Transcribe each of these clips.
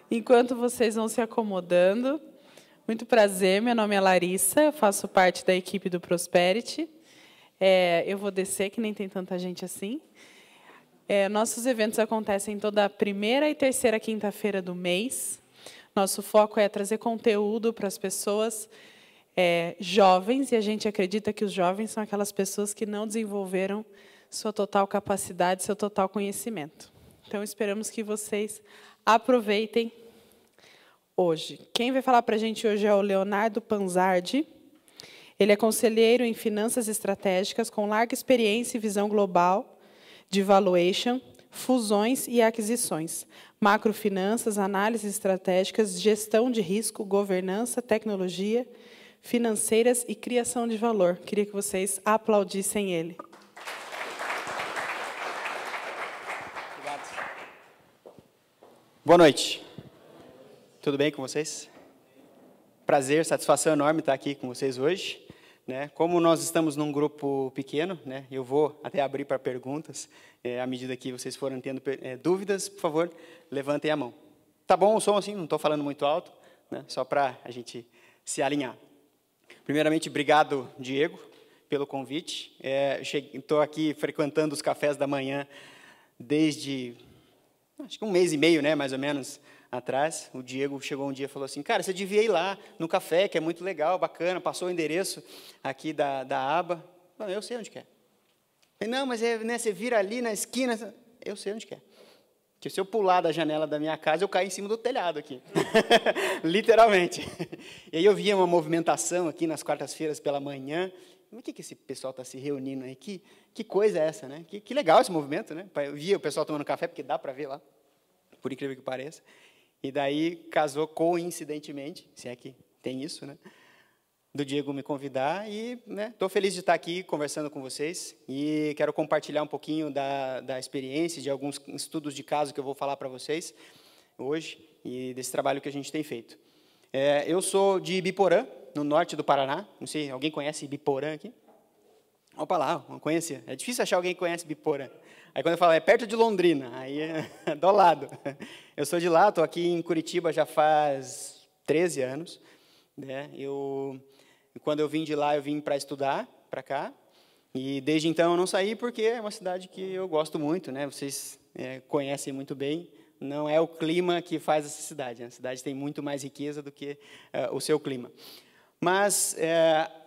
Enquanto vocês vão se acomodando, muito prazer, meu nome é Larissa, eu faço parte da equipe do Prosperity. Eu vou descer, que nem tem tanta gente assim. Nossos eventos acontecem toda primeira e terceira quinta-feira do mês. Nosso foco é trazer conteúdo para as pessoas jovens, e a gente acredita que os jovens são aquelas pessoas que não desenvolveram sua total capacidade, seu total conhecimento. Então, esperamos que vocês aproveitem hoje. Quem vai falar para a gente hoje é o Leonardo Panzardi. Ele é conselheiro em finanças estratégicas, com larga experiência e visão global de valuation, fusões e aquisições, macrofinanças, análises estratégicas, gestão de risco, governança, tecnologia, financeiras e criação de valor. Queria que vocês aplaudissem ele. Obrigado. Boa noite. Tudo bem com vocês? Prazer, satisfação enorme estar aqui com vocês hoje. Como nós estamos num grupo pequeno, eu vou até abrir para perguntas. À medida que vocês forem tendo dúvidas, por favor, levantem a mão. Tá bom o som assim? Não estou falando muito alto, só para a gente se alinhar. Primeiramente, obrigado, Diego, pelo convite. Estou aqui frequentando os cafés da manhã desde, acho que 1 mês e meio, mais ou menos, atrás. O Diego chegou um dia e falou assim, cara, você devia ir lá no café, que é muito legal, bacana, passou o endereço aqui da aba. Eu sei onde que é. Falei, não, mas você vira ali na esquina. Eu sei onde que é. Porque se eu pular da janela da minha casa, eu caio em cima do telhado aqui. Literalmente. E aí eu via uma movimentação aqui nas quartas-feiras pela manhã. Mas o que esse pessoal está se reunindo aí? Que coisa é essa, né? Que legal esse movimento, né? Eu via o pessoal tomando café, porque dá para ver lá, por incrível que pareça. E daí casou coincidentemente, se é que tem isso, do Diego me convidar, e estou feliz de estar aqui conversando com vocês, e quero compartilhar um pouquinho da experiência, de alguns estudos de caso que eu vou falar para vocês hoje, e desse trabalho que a gente tem feito. Eu sou de Ibiporã, no norte do Paraná. Não sei, alguém conhece Ibiporã aqui? Opa lá, não conhecia. É difícil achar alguém que conhece Ibiporã. Aí quando eu falo, é perto de Londrina, aí é do lado. Eu sou de lá, estou aqui em Curitiba já faz 13 anos. Quando eu vim de lá, eu vim para estudar, para cá. E desde então eu não saí, porque é uma cidade que eu gosto muito. Vocês conhecem muito bem. Não é o clima que faz essa cidade. A cidade tem muito mais riqueza do que o seu clima. Mas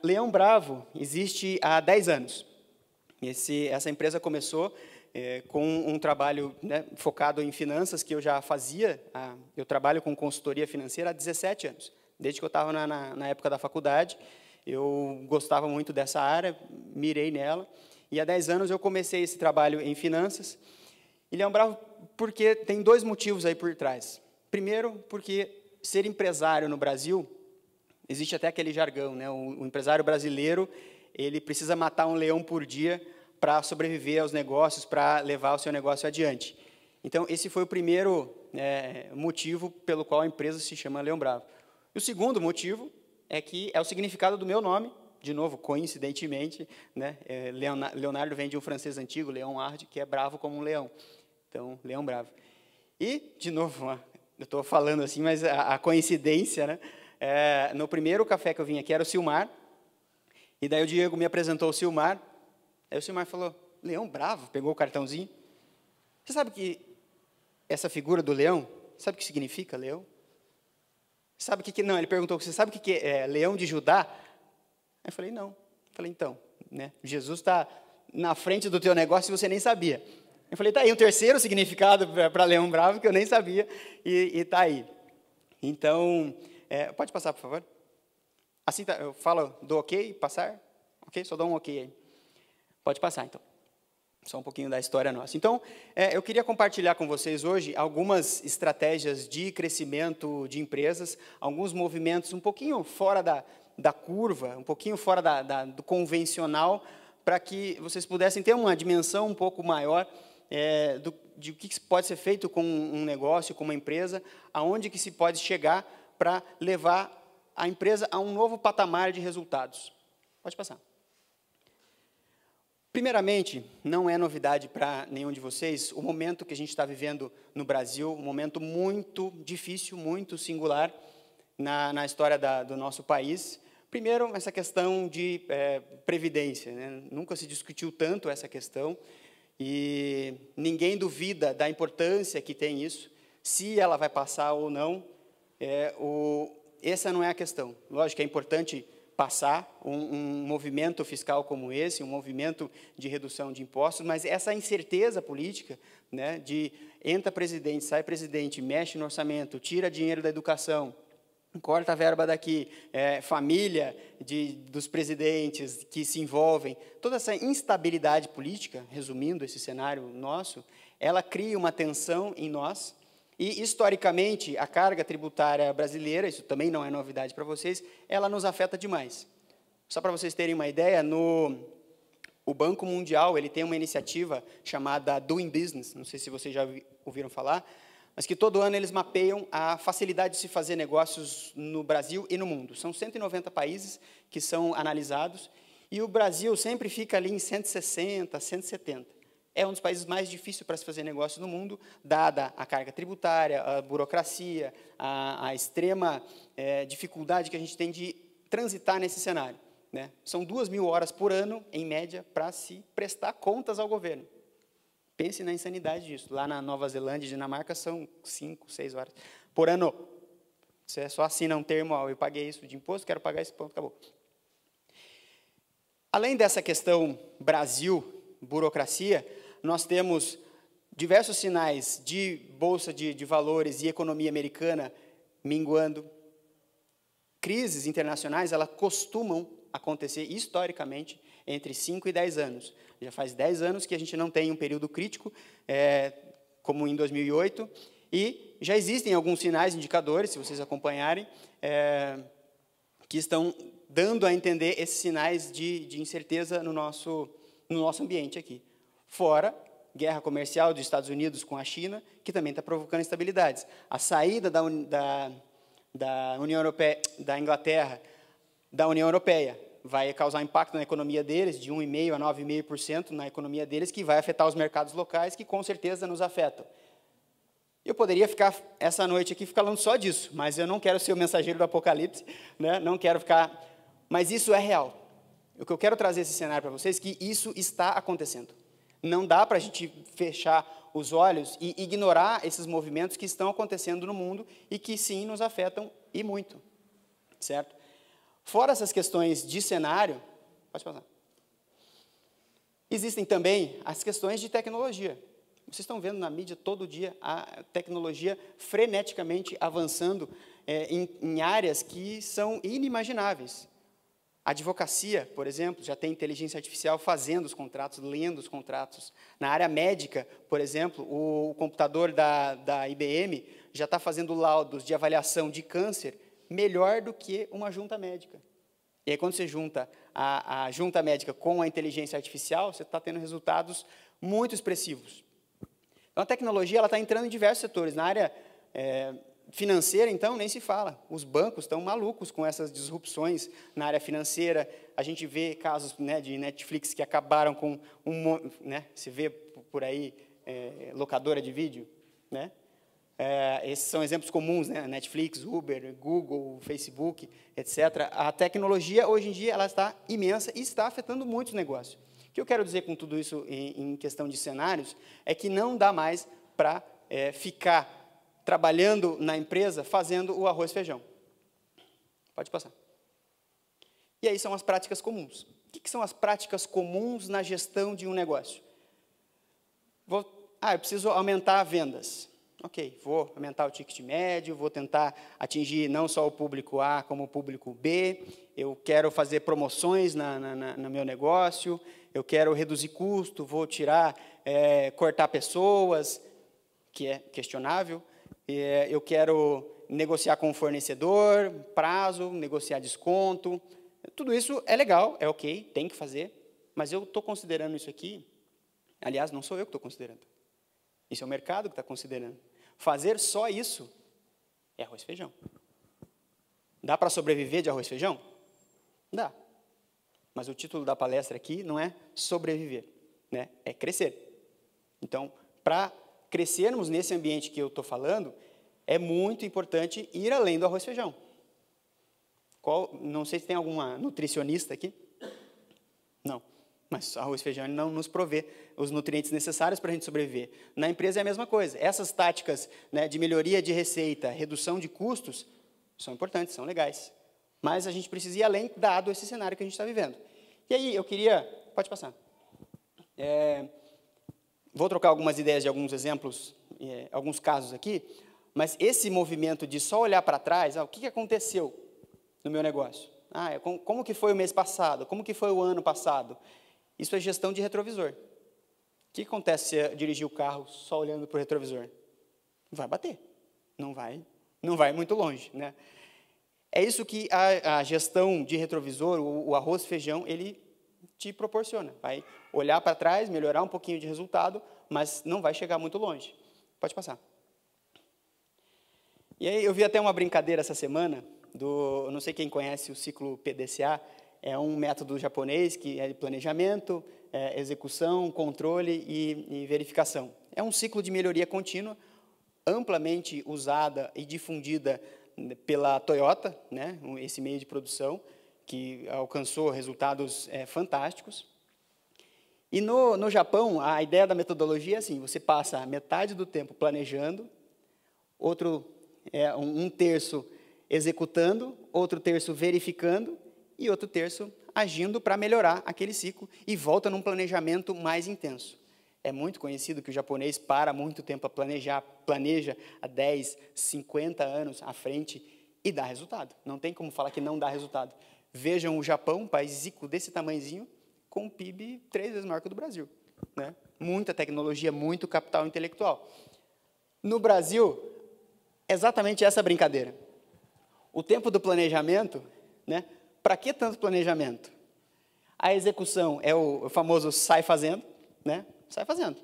Leão Bravo existe há 10 anos. Essa empresa começou com um trabalho focado em finanças que eu já fazia. Eu trabalho com consultoria financeira há 17 anos. Desde que eu estava na época da faculdade, eu gostava muito dessa área, mirei nela. E há 10 anos eu comecei esse trabalho em finanças. E Leão Bravo, porque tem 2 motivos aí por trás. Primeiro, porque ser empresário no Brasil, existe até aquele jargão, o empresário brasileiro, ele precisa matar um leão por dia para sobreviver aos negócios, para levar o seu negócio adiante. Então, esse foi o primeiro motivo pelo qual a empresa se chama Leão Bravo. E o segundo motivo é que é o significado do meu nome, de novo, coincidentemente, Leonardo vem de um francês antigo, Leonard, que é bravo como um leão. Então, Leão Bravo. E, de novo, eu estou falando assim, mas a coincidência, no primeiro café que eu vim aqui era o Silmar, e daí o Diego me apresentou o Silmar, aí o Silmar falou, Leão Bravo, pegou o cartãozinho. Você sabe que essa figura do leão, sabe o que significa leão? Sabe o que não, ele perguntou, você sabe o que é leão de Judá? Aí eu falei, não. Eu falei, então, Jesus está na frente do teu negócio e você nem sabia. Eu falei, tá aí um terceiro significado para Leão Bravo que eu nem sabia, e está aí. Então, pode passar, por favor? Assim, eu falo, dou ok, passar? Ok, só dá um ok aí. Pode passar, então. Só um pouquinho da história nossa. Então, eu queria compartilhar com vocês hoje algumas estratégias de crescimento de empresas, alguns movimentos um pouquinho fora da curva, um pouquinho fora do convencional, para que vocês pudessem ter uma dimensão um pouco maior de o que pode ser feito com um negócio, com uma empresa, aonde que se pode chegar para levar a empresa a um novo patamar de resultados. Pode passar. Primeiramente, não é novidade para nenhum de vocês o momento que a gente está vivendo no Brasil, um momento muito difícil, muito singular na história do nosso país. Primeiro, essa questão de previdência, né? Nunca se discutiu tanto essa questão e ninguém duvida da importância que tem isso, se ela vai passar ou não. Essa não é a questão. Lógico que é importante passar um movimento fiscal como esse, um movimento de redução de impostos, mas essa incerteza política, né, de entra presidente, sai presidente, mexe no orçamento, tira dinheiro da educação, corta a verba daqui, família dos presidentes que se envolvem, toda essa instabilidade política, resumindo esse cenário nosso, ela cria uma tensão em nós. E, historicamente, a carga tributária brasileira, isso também não é novidade para vocês, ela nos afeta demais. Só para vocês terem uma ideia, o Banco Mundial ele tem uma iniciativa chamada Doing Business, não sei se vocês já ouviram falar, mas que todo ano eles mapeiam a facilidade de se fazer negócios no Brasil e no mundo. São 190 países que são analisados, e o Brasil sempre fica ali em 160, 170. É um dos países mais difíceis para se fazer negócio no mundo, dada a carga tributária, a burocracia, a extrema dificuldade que a gente tem de transitar nesse cenário, né? São 2.000 horas por ano, em média, para se prestar contas ao governo. Pense na insanidade disso. Lá na Nova Zelândia e Dinamarca, são 5, 6 horas por ano. Você só assina um termo, eu paguei isso de imposto, quero pagar esse ponto, acabou. Além dessa questão Brasil, burocracia, nós temos diversos sinais de bolsa de valores e economia americana minguando. Crises internacionais, elas costumam acontecer historicamente entre 5 e 10 anos. Já faz 10 anos que a gente não tem um período crítico, como em 2008, e já existem alguns sinais, indicadores, se vocês acompanharem, que estão dando a entender esses sinais de incerteza no nosso ambiente aqui. Fora guerra comercial dos Estados Unidos com a China, que também está provocando instabilidades. A saída da União Europeia, da Inglaterra, da União Europeia, vai causar impacto na economia deles, de 1,5% a 9,5% na economia deles, que vai afetar os mercados locais, que com certeza nos afetam. Eu poderia ficar essa noite aqui falando só disso, mas eu não quero ser o mensageiro do apocalipse, né? Não quero ficar... Mas isso é real. O que eu quero trazer esse cenário para vocês é que isso está acontecendo. Não dá para a gente fechar os olhos e ignorar esses movimentos que estão acontecendo no mundo e que, sim, nos afetam e muito. Certo? Fora essas questões de cenário, pode passar. Existem também as questões de tecnologia. Vocês estão vendo na mídia todo dia a tecnologia freneticamente avançando em áreas que são inimagináveis. A advocacia, por exemplo, já tem inteligência artificial fazendo os contratos, lendo os contratos. Na área médica, por exemplo, o computador da IBM já está fazendo laudos de avaliação de câncer melhor do que uma junta médica. E aí, quando você junta a junta médica com a inteligência artificial, você está tendo resultados muito expressivos. Então, a tecnologia está entrando em diversos setores. Na área financeira, então, nem se fala. Os bancos estão malucos com essas disrupções na área financeira. A gente vê casos, né, de Netflix que acabaram com se vê por aí locadora de vídeo, né? Esses são exemplos comuns, né? Netflix, Uber, Google, Facebook, etc. A tecnologia, hoje em dia, ela está imensa e está afetando muitos negócios. O que eu quero dizer com tudo isso em questão de cenários é que não dá mais para ficar trabalhando na empresa, fazendo o arroz e feijão. Pode passar. E aí são as práticas comuns. O que são as práticas comuns na gestão de um negócio? Eu preciso aumentar vendas. Ok, vou aumentar o ticket médio, vou tentar atingir não só o público A, como o público B, eu quero fazer promoções no meu negócio, eu quero reduzir custo, vou cortar pessoas, que é questionável, eu quero negociar com o fornecedor, prazo, negociar desconto. Tudo isso é legal, é ok, tem que fazer, mas eu estou considerando isso aqui, aliás, não sou eu que estou considerando. Isso é o mercado que está considerando. Fazer só isso é arroz e feijão. Dá para sobreviver de arroz e feijão? Dá. mas o título da palestra aqui não é sobreviver, né? É crescer. Então, para crescermos nesse ambiente que eu estou falando, é muito importante ir além do arroz e feijão. Não sei se tem alguma nutricionista aqui. Não, mas arroz e feijão não nos provê os nutrientes necessários para a gente sobreviver. Na empresa é a mesma coisa. Essas táticas, né, de melhoria de receita, redução de custos, são importantes, são legais. Mas a gente precisa ir além, dado esse cenário que a gente está vivendo. E aí, eu queria... Pode passar. Vou trocar algumas ideias de alguns exemplos, alguns casos aqui, mas esse movimento de só olhar para trás, o que aconteceu no meu negócio? Como que foi o mês passado? Como que foi o ano passado? Isso é gestão de retrovisor. O que acontece se você dirigir o carro só olhando para o retrovisor? Vai bater. Não vai muito longe, né? É isso que a gestão de retrovisor, o arroz e feijão, ele te proporciona. Vai olhar para trás, melhorar um pouquinho de resultado, mas não vai chegar muito longe. Pode passar. E aí eu vi até uma brincadeira essa semana, não sei quem conhece o ciclo PDCA, é um método japonês que é de planejamento, execução, controle e verificação. É um ciclo de melhoria contínua, amplamente usada e difundida pela Toyota, né, esse meio de produção, que alcançou resultados fantásticos. E no Japão, a ideia da metodologia é assim, você passa metade do tempo planejando, um terço executando, outro terço verificando e outro terço agindo para melhorar aquele ciclo e volta num planejamento mais intenso. É muito conhecido que o japonês para muito tempo a planejar, planeja há 10, 50 anos à frente e dá resultado. Não tem como falar que não dá resultado. Vejam o Japão, um país rico desse tamanhozinho, com um PIB 3 vezes maior que o do Brasil, né? Muita tecnologia, muito capital intelectual. No Brasil, exatamente essa brincadeira. O tempo do planejamento, né? Para que tanto planejamento? A execução é o famoso sai fazendo, né? Sai fazendo.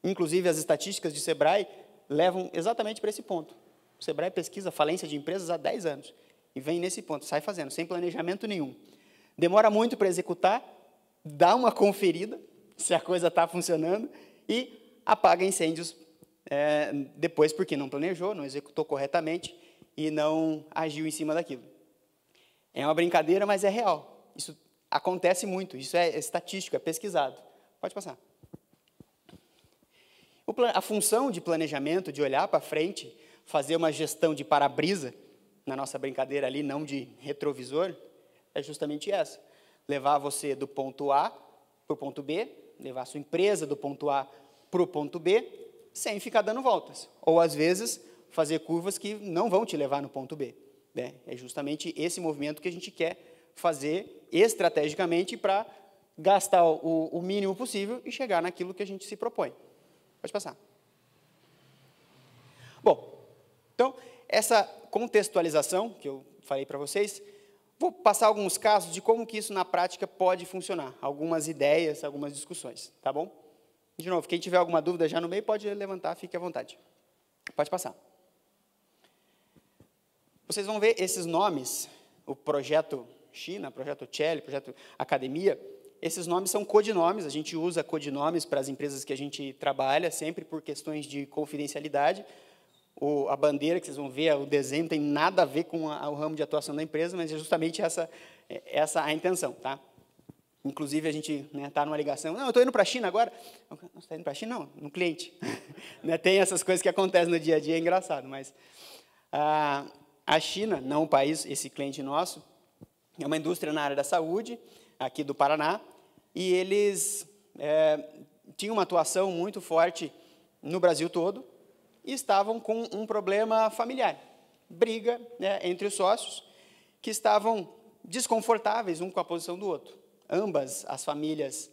Inclusive, as estatísticas de Sebrae levam exatamente para esse ponto. O Sebrae pesquisa falência de empresas há 10 anos e vem nesse ponto, sai fazendo, sem planejamento nenhum. Demora muito para executar, dá uma conferida se a coisa está funcionando e apaga incêndios depois porque não planejou, não executou corretamente e não agiu em cima daquilo. É uma brincadeira, mas é real. Isso acontece muito, isso é estatístico, é pesquisado. Pode passar. A função de planejamento, de olhar para frente, fazer uma gestão de para-brisa, na nossa brincadeira ali, não de retrovisor, é justamente essa. Levar você do ponto A para o ponto B, levar a sua empresa do ponto A para o ponto B, sem ficar dando voltas. Ou, às vezes, fazer curvas que não vão te levar no ponto B, né? É justamente esse movimento que a gente quer fazer estrategicamente para gastar o mínimo possível e chegar naquilo que a gente se propõe. Pode passar. Bom, então, essa contextualização que eu falei para vocês, vou passar alguns casos de como que isso na prática pode funcionar, algumas ideias, algumas discussões, tá bom? De novo, quem tiver alguma dúvida já no meio pode levantar, fique à vontade. Pode passar. Vocês vão ver esses nomes, o projeto China, projeto Chile, projeto Academia, esses nomes são codinomes, a gente usa codinomes para as empresas que a gente trabalha, sempre por questões de confidencialidade. A bandeira que vocês vão ver, o desenho, não tem nada a ver com o ramo de atuação da empresa, mas é justamente essa a intenção, tá? Inclusive, a gente está numa ligação, não, eu estou indo para a China agora. Não, você está indo para a China? Não, no cliente. Tem essas coisas que acontecem no dia a dia, é engraçado, mas a China, não o país, esse cliente nosso, é uma indústria na área da saúde, aqui do Paraná, e eles tinham uma atuação muito forte no Brasil todo, e estavam com um problema familiar, briga, né, entre os sócios, que estavam desconfortáveis um com a posição do outro. Ambas as famílias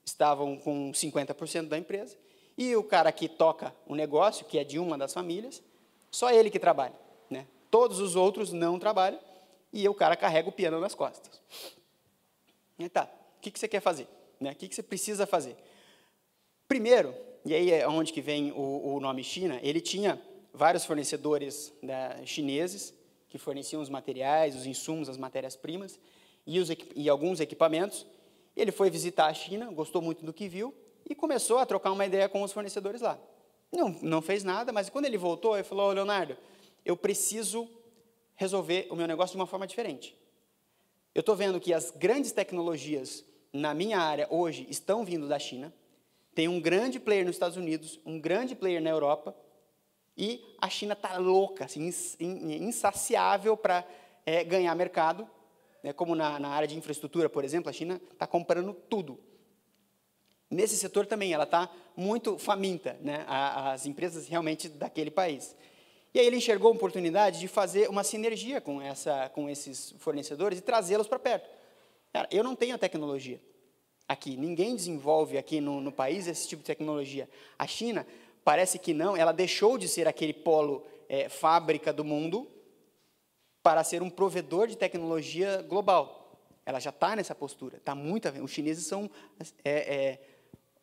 estavam com 50% da empresa, e o cara que toca o negócio, que é de uma das famílias, só ele que trabalha, né? Todos os outros não trabalham, e o cara carrega o piano nas costas. E tá, o que você quer fazer? Né? O que você precisa fazer? Primeiro, e aí é onde que vem o nome China, ele tinha vários fornecedores chineses que forneciam os materiais, os insumos, as matérias-primas, e alguns equipamentos. Ele foi visitar a China, gostou muito do que viu e começou a trocar uma ideia com os fornecedores lá. Não fez nada, mas quando ele voltou, ele falou: Leonardo, eu preciso resolver o meu negócio de uma forma diferente. Eu estou vendo que as grandes tecnologias na minha área hoje estão vindo da China. Tem um grande player nos Estados Unidos, um grande player na Europa, e a China está louca, assim, insaciável para ganhar mercado. Como na área de infraestrutura, por exemplo, a China está comprando tudo. Nesse setor também, ela está muito faminta, né, as empresas realmente daquele país. E aí ele enxergou a oportunidade de fazer uma sinergia com esses fornecedores e trazê-los para perto. Cara, eu não tenho a tecnologia aqui, ninguém desenvolve aqui no país esse tipo de tecnologia. A China, parece que não, ela deixou de ser aquele polo fábrica do mundo para ser um provedor de tecnologia global. Ela já está nessa postura. Tá muito, os chineses são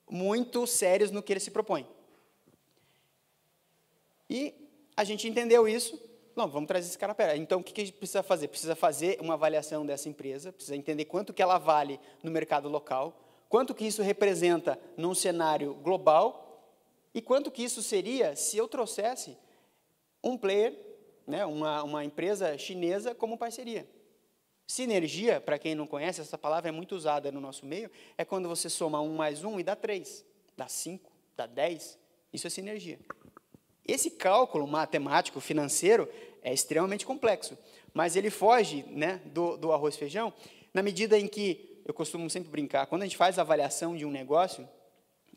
muito sérios no que eles se propõem. E a gente entendeu isso. Não, vamos trazer esse cara para perto. Então, o que a gente precisa fazer? Precisa fazer uma avaliação dessa empresa, precisa entender quanto que ela vale no mercado local, quanto que isso representa num cenário global e quanto que isso seria se eu trouxesse um player, né, uma empresa chinesa como parceria. Sinergia, para quem não conhece, essa palavra é muito usada no nosso meio, é quando você soma 1 mais 1 e dá 3, dá 5, dá 10, isso é sinergia. Esse cálculo matemático, financeiro, é extremamente complexo, mas ele foge, né, do arroz e feijão, na medida em que, eu costumo sempre brincar, quando a gente faz a avaliação de um negócio,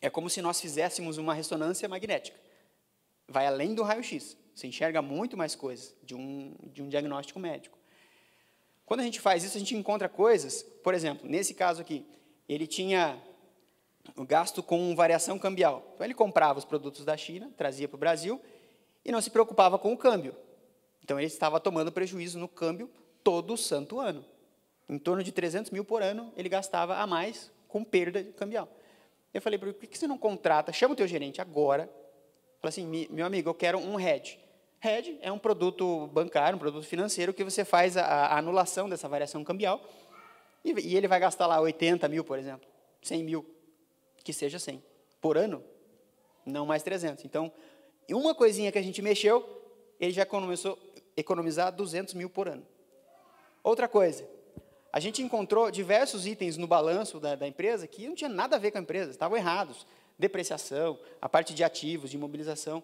é como se nós fizéssemos uma ressonância magnética. Vai além do raio-x. Você enxerga muito mais coisas de um diagnóstico médico. Quando a gente faz isso, a gente encontra coisas, por exemplo, nesse caso aqui, ele tinha o gasto com variação cambial. Então, ele comprava os produtos da China, trazia para o Brasil, e não se preocupava com o câmbio. Então, ele estava tomando prejuízo no câmbio todo o santo ano. Em torno de 300 mil por ano, ele gastava a mais com perda cambial. Eu falei, por que você não contrata, chama o teu gerente agora, fala assim, meu amigo, eu quero um hedge. Hedge é um produto bancário, um produto financeiro, que você faz a anulação dessa variação cambial, e ele vai gastar lá 80 mil, por exemplo, 100 mil, que seja 100, por ano, não mais 300. Então, uma coisinha que a gente mexeu, ele já começou a economizar 200 mil por ano. Outra coisa, a gente encontrou diversos itens no balanço da empresa que não tinha nada a ver com a empresa, estavam errados. Depreciação, a parte de ativos, de imobilização.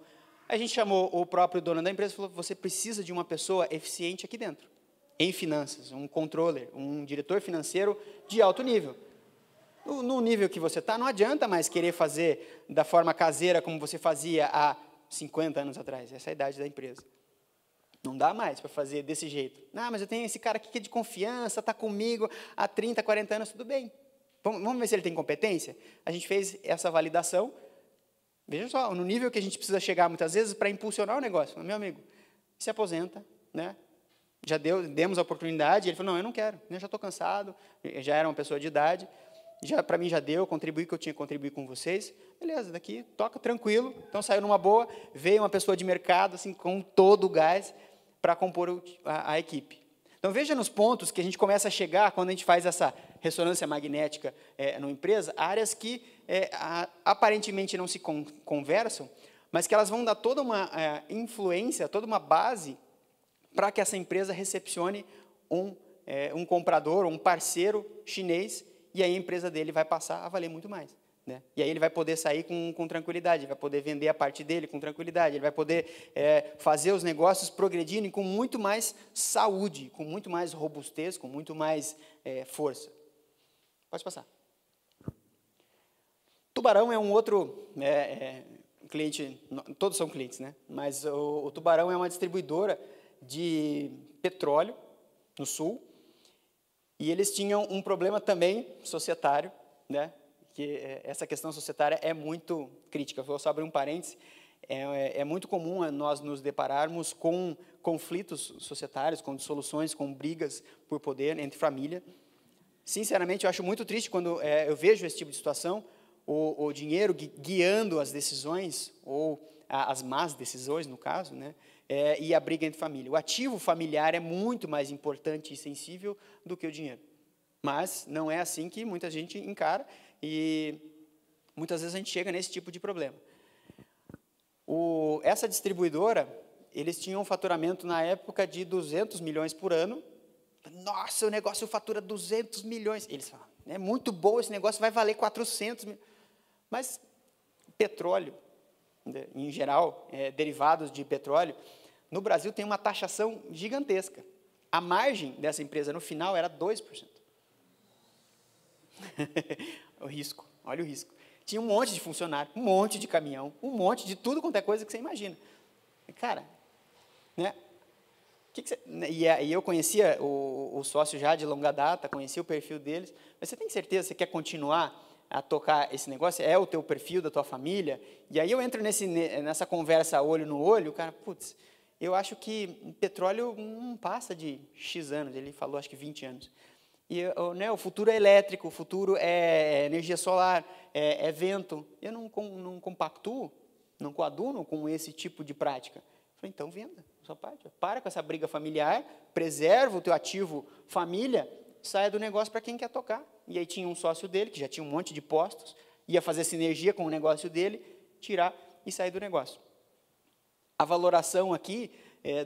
A gente chamou o próprio dono da empresa e falou, você precisa de uma pessoa eficiente aqui dentro, em finanças, um controller, um diretor financeiro de alto nível. No nível que você está, não adianta mais querer fazer da forma caseira como você fazia há 50 anos atrás, essa é a idade da empresa. Não dá mais para fazer desse jeito. Não, mas eu tenho esse cara aqui que é de confiança, está comigo há 30, 40 anos, tudo bem. Vamos ver se ele tem competência? A gente fez essa validação. Veja só, no nível que a gente precisa chegar muitas vezes para impulsionar o negócio. Meu amigo, se aposenta, né? Já demos a oportunidade, ele falou, não, eu não quero, eu já estou cansado, já era uma pessoa de idade, para mim já deu, contribuí que eu tinha que contribuir com vocês. Beleza, daqui, toca tranquilo. Então, saiu numa boa, veio uma pessoa de mercado, assim, com todo o gás, para compor a equipe. Então, veja nos pontos que a gente começa a chegar, quando a gente faz essa ressonância magnética numa empresa, áreas que aparentemente não se conversam, mas que elas vão dar toda uma influência, toda uma base para que essa empresa recepcione um comprador, um parceiro chinês, e aí a empresa dele vai passar a valer muito mais. Né? E aí ele vai poder sair com tranquilidade, ele vai poder vender a parte dele com tranquilidade, ele vai poder fazer os negócios progredirem com muito mais saúde, com muito mais robustez, com muito mais força. Pode passar. Tubarão é um outro cliente, todos são clientes, né? Mas o Tubarão é uma distribuidora de petróleo no sul, e eles tinham um problema também societário, né? Que essa questão societária é muito crítica. Vou só abrir um parêntese. É muito comum nós nos depararmos com conflitos societários, com dissoluções, com brigas por poder entre família. Sinceramente, eu acho muito triste quando eu vejo esse tipo de situação, o dinheiro guiando as decisões, ou as más decisões, no caso, né? E a briga entre família. O ativo familiar é muito mais importante e sensível do que o dinheiro. Mas não é assim que muita gente encara e muitas vezes a gente chega nesse tipo de problema. Essa distribuidora, eles tinham um faturamento na época de 200 milhões por ano. Nossa, o negócio fatura 200 milhões. Eles falam, é muito bom esse negócio, vai valer 400 milhões. Mas petróleo, em geral, derivados de petróleo, no Brasil tem uma taxação gigantesca. A margem dessa empresa no final era 2%. O risco, olha o risco. Tinha um monte de funcionário, um monte de caminhão, um monte de tudo quanto é coisa que você imagina. Cara, né? E eu conhecia o sócio já de longa data, conhecia o perfil deles, mas você tem certeza que você quer continuar a tocar esse negócio? É o teu perfil da tua família? E aí eu entro nessa conversa olho no olho, o cara, putz, eu acho que petróleo não passa de X anos, ele falou acho que 20 anos. E né, o futuro é elétrico, o futuro é energia solar, é vento. Eu não compactuo, não coaduno com esse tipo de prática. Eu falei, então venda a sua parte. Para com essa briga familiar, preserva o teu ativo família, saia do negócio para quem quer tocar. E aí tinha um sócio dele, que já tinha um monte de postos, ia fazer sinergia com o negócio dele, tirar e sair do negócio. A valoração aqui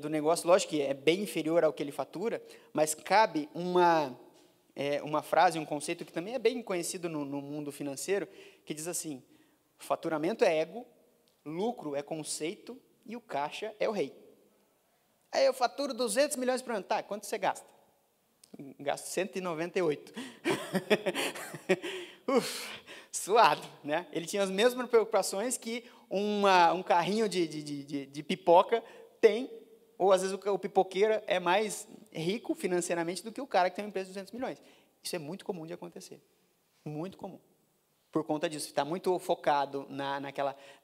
do negócio, lógico que é bem inferior ao que ele fatura, mas cabe uma frase, um conceito que também é bem conhecido no mundo financeiro, que diz assim, faturamento é ego, lucro é conceito e o caixa é o rei. Aí eu faturo 200 milhões por ano. Tá, quanto você gasta? Gasto 198. Suado, né? Ele tinha as mesmas preocupações que um carrinho de pipoca tem, ou às vezes o pipoqueiro é mais rico financeiramente do que o cara que tem uma empresa de 200 milhões. Isso é muito comum de acontecer. Muito comum. Por conta disso, está muito focado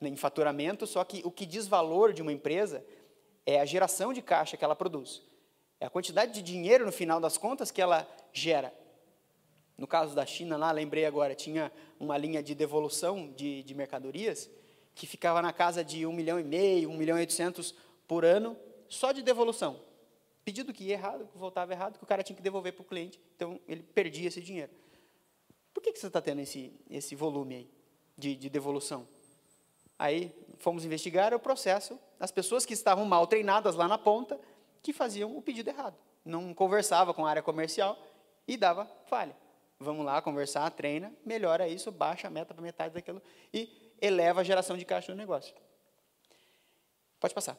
em faturamento, só que o que diz valor de uma empresa é a geração de caixa que ela produz. É a quantidade de dinheiro, no final das contas, que ela gera. No caso da China, lá, lembrei agora, tinha uma linha de devolução de mercadorias que ficava na casa de 1,5 milhão, 1,8 milhão por ano, só de devolução. Pedido que ia errado, que voltava errado, que o cara tinha que devolver para o cliente, então ele perdia esse dinheiro. Por que você está tendo esse volume aí de devolução? Aí fomos investigar o processo, as pessoas que estavam mal treinadas lá na ponta, que faziam o pedido errado. Não conversava com a área comercial e dava falha. Vamos lá, conversar, treina, melhora isso, baixa a meta para metade daquilo e eleva a geração de caixa do negócio. Pode passar.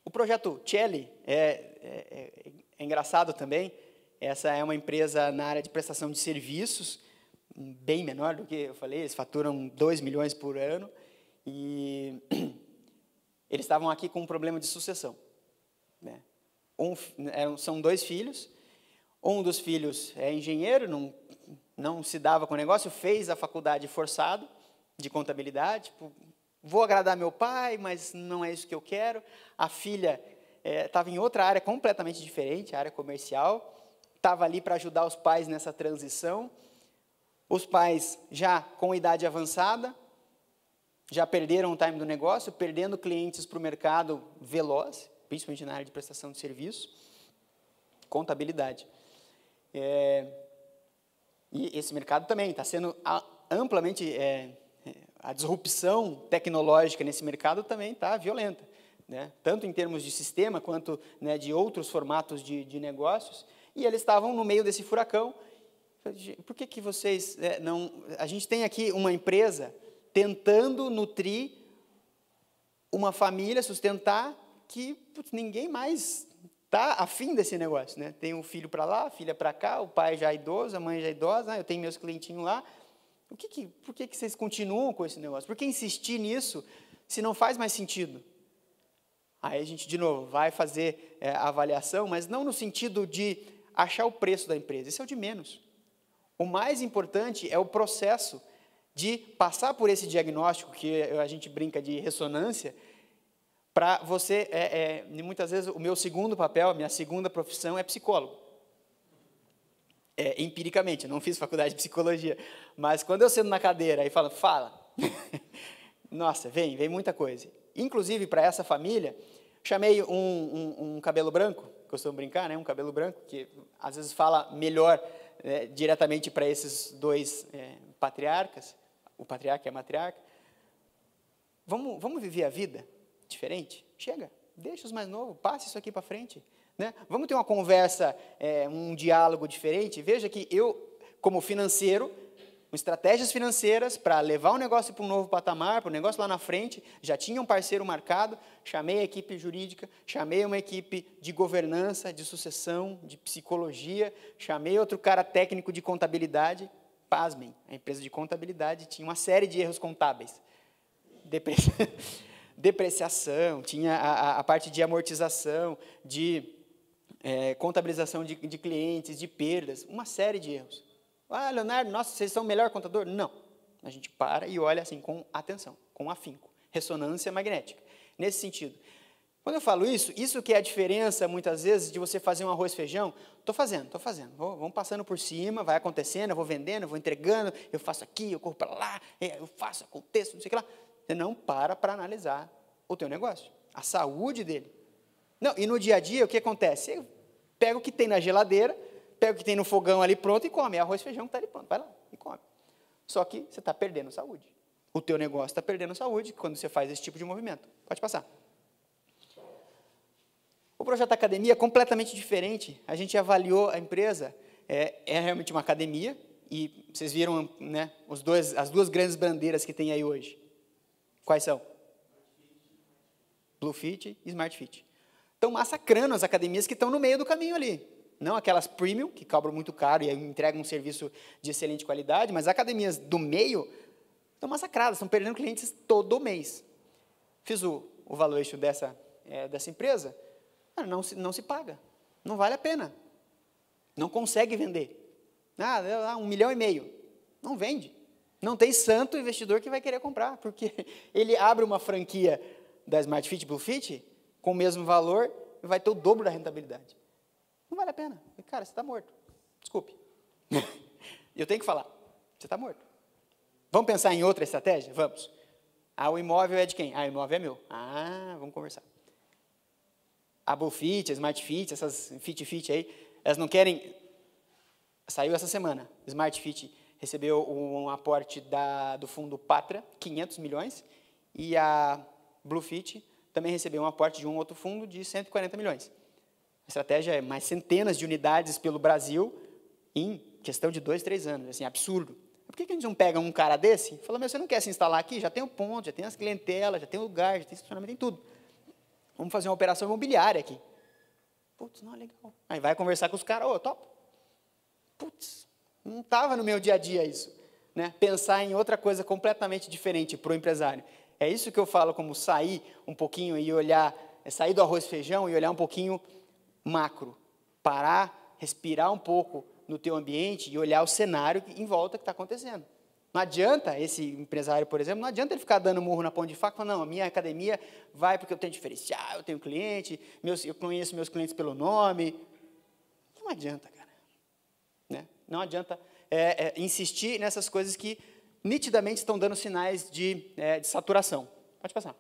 O projeto Celli é engraçado também. Essa é uma empresa na área de prestação de serviços, bem menor do que eu falei, eles faturam 2 milhões por ano, e eles estavam aqui com um problema de sucessão. Né? São 2 filhos, um dos filhos é engenheiro, não se dava com o negócio, fez a faculdade forçado de contabilidade, tipo, vou agradar meu pai, mas não é isso que eu quero. A filha estava em outra área completamente diferente, a área comercial, estava ali para ajudar os pais nessa transição. Os pais já com idade avançada, já perderam o time do negócio, perdendo clientes para o mercado veloz, principalmente na área de prestação de serviço, contabilidade. E esse mercado também está sendo amplamente... a disrupção tecnológica nesse mercado também está violenta, né? Tanto em termos de sistema, quanto, né, de outros formatos de negócios. E eles estavam no meio desse furacão. Por que vocês não... A gente tem aqui uma empresa tentando nutrir uma família, sustentar, que ninguém mais está afim desse negócio. Né? Tem um filho para lá, filha para cá, o pai já é idoso, a mãe já é idosa, eu tenho meus clientinhos lá. Por que vocês continuam com esse negócio? Por que insistir nisso se não faz mais sentido? Aí a gente, de novo, vai fazer a avaliação, mas não no sentido de achar o preço da empresa. Isso é o de menos. O mais importante é o processo de passar por esse diagnóstico, que a gente brinca de ressonância, para você... muitas vezes, o meu segundo papel, a minha segunda profissão é psicólogo. Empiricamente, eu não fiz faculdade de psicologia, mas quando eu sento na cadeira e fala, nossa, vem muita coisa. Inclusive, para essa família, chamei um cabelo branco, costumo brincar, né? Um cabelo branco, que às vezes fala melhor diretamente para esses dois patriarcas, o patriarca e a matriarca. Vamos viver a vida diferente? Chega, deixa os mais novos, passe isso aqui para frente. Né? Vamos ter uma conversa, um diálogo diferente. Veja que eu, como financeiro, com estratégias financeiras para levar o negócio para um novo patamar, para o negócio lá na frente, já tinha um parceiro marcado, chamei a equipe jurídica, chamei uma equipe de governança, de sucessão, de psicologia, chamei outro cara técnico de contabilidade. Pasmem, a empresa de contabilidade tinha uma série de erros contábeis. Depreciação, tinha a parte de amortização, de contabilização de clientes, de perdas, uma série de erros. Ah, Leonardo, nossa, vocês são o melhor contador? Não. A gente para e olha assim com atenção, com afinco, ressonância magnética. Nesse sentido. Quando eu falo isso que é a diferença, muitas vezes, de você fazer um arroz e feijão, estou fazendo. Vamos passando por cima, vai acontecendo, eu vou vendendo, eu vou entregando, eu faço aqui, eu corro para lá, eu faço, aconteço, não sei o que lá. Você não para analisar o teu negócio, a saúde dele. Não, e no dia a dia, o que acontece? Você pega o que tem na geladeira, pega o que tem no fogão ali pronto e come. É arroz e feijão que está ali pronto. Vai lá e come. Só que você está perdendo saúde. O teu negócio está perdendo saúde quando você faz esse tipo de movimento. Pode passar. O projeto Academia é completamente diferente. A gente avaliou a empresa. É realmente uma academia. E vocês viram, né, as duas grandes bandeiras que tem aí hoje. Quais são? Bluefit e SmartFit. Estão massacrando as academias que estão no meio do caminho ali. Não aquelas premium, que cobram muito caro e entregam um serviço de excelente qualidade, mas as academias do meio estão massacradas, estão perdendo clientes todo mês. Fiz o valuation dessa empresa, não se paga, não vale a pena, não consegue vender. 1,5 milhão, não vende. Não tem santo investidor que vai querer comprar, porque ele abre uma franquia da SmartFit, Bluefit, com o mesmo valor, e vai ter o dobro da rentabilidade. Não vale a pena. Cara, você está morto. Desculpe. Eu tenho que falar. Você está morto. Vamos pensar em outra estratégia? Vamos. O imóvel é de quem? O imóvel é meu. Vamos conversar. A Bluefit, a SmartFit, essas Fit aí, elas não querem... Saiu essa semana. SmartFit recebeu um aporte do fundo Patra, 500 milhões, e a Bluefit também recebeu um aporte de um outro fundo de 140 milhões. A estratégia é mais centenas de unidades pelo Brasil em questão de 2, 3 anos. Assim, absurdo. Por que a gente não pega um cara desse e fala, você não quer se instalar aqui? Já tem o ponto, já tem as clientelas, já tem o lugar, já tem estacionamento, tem tudo. Vamos fazer uma operação imobiliária aqui. Putz, não, legal. Aí vai conversar com os caras, topo. Putz, não estava no meu dia a dia isso. Né? Pensar em outra coisa completamente diferente para o empresário. É isso que eu falo como sair um pouquinho e olhar, sair do arroz e feijão e olhar um pouquinho macro, parar, respirar um pouco no teu ambiente e olhar o cenário em volta que está acontecendo. Não adianta esse empresário, por exemplo, não adianta ele ficar dando murro na ponta de faca, falando, não, a minha academia vai porque eu tenho diferencial, eu tenho cliente, eu conheço meus clientes pelo nome. Não adianta, cara. Né? Não adianta insistir nessas coisas que nitidamente estão dando sinais de saturação. Pode passar.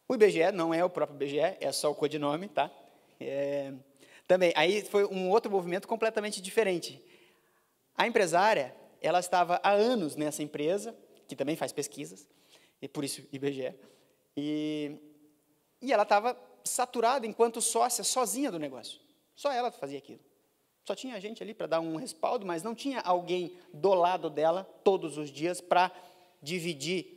O IBGE não é o próprio IBGE, é só o codinome, tá? Também, aí foi um outro movimento completamente diferente. A empresária, ela estava há anos nessa empresa, que também faz pesquisas, e por isso IBGE, e ela estava saturada enquanto sócia, sozinha do negócio. Só ela fazia aquilo. Só tinha gente ali para dar um respaldo, mas não tinha alguém do lado dela todos os dias para dividir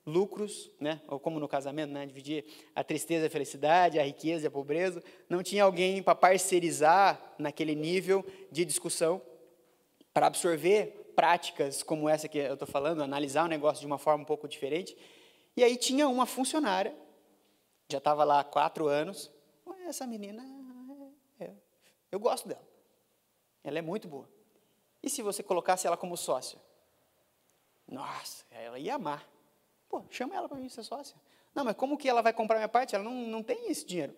lucros, né? Ou como no casamento, né? Dividir a tristeza e a felicidade, a riqueza e a pobreza. Não tinha alguém para parcerizar naquele nível de discussão, para absorver práticas como essa que eu estou falando, analisar o negócio de uma forma um pouco diferente. E aí tinha uma funcionária, já estava lá há 4 anos, essa menina, eu gosto dela. Ela é muito boa. E se você colocasse ela como sócia? Nossa, ela ia amar. Pô, chama ela para mim ser sócia. Não, mas como que ela vai comprar minha parte? Ela não tem esse dinheiro.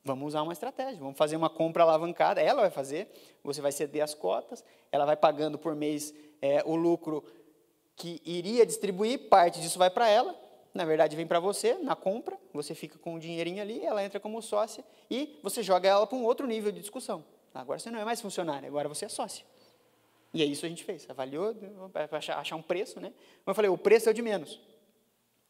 Vamos usar uma estratégia, vamos fazer uma compra alavancada. Ela vai fazer, você vai ceder as cotas, ela vai pagando por mês o lucro que iria distribuir, parte disso vai para ela, na verdade, vem para você, na compra, você fica com o dinheirinho ali, ela entra como sócia e você joga ela para um outro nível de discussão. Agora você não é mais funcionário, agora você é sócia. E é isso que a gente fez, avaliou, para achar um preço, né? Como eu falei, o preço é o de menos.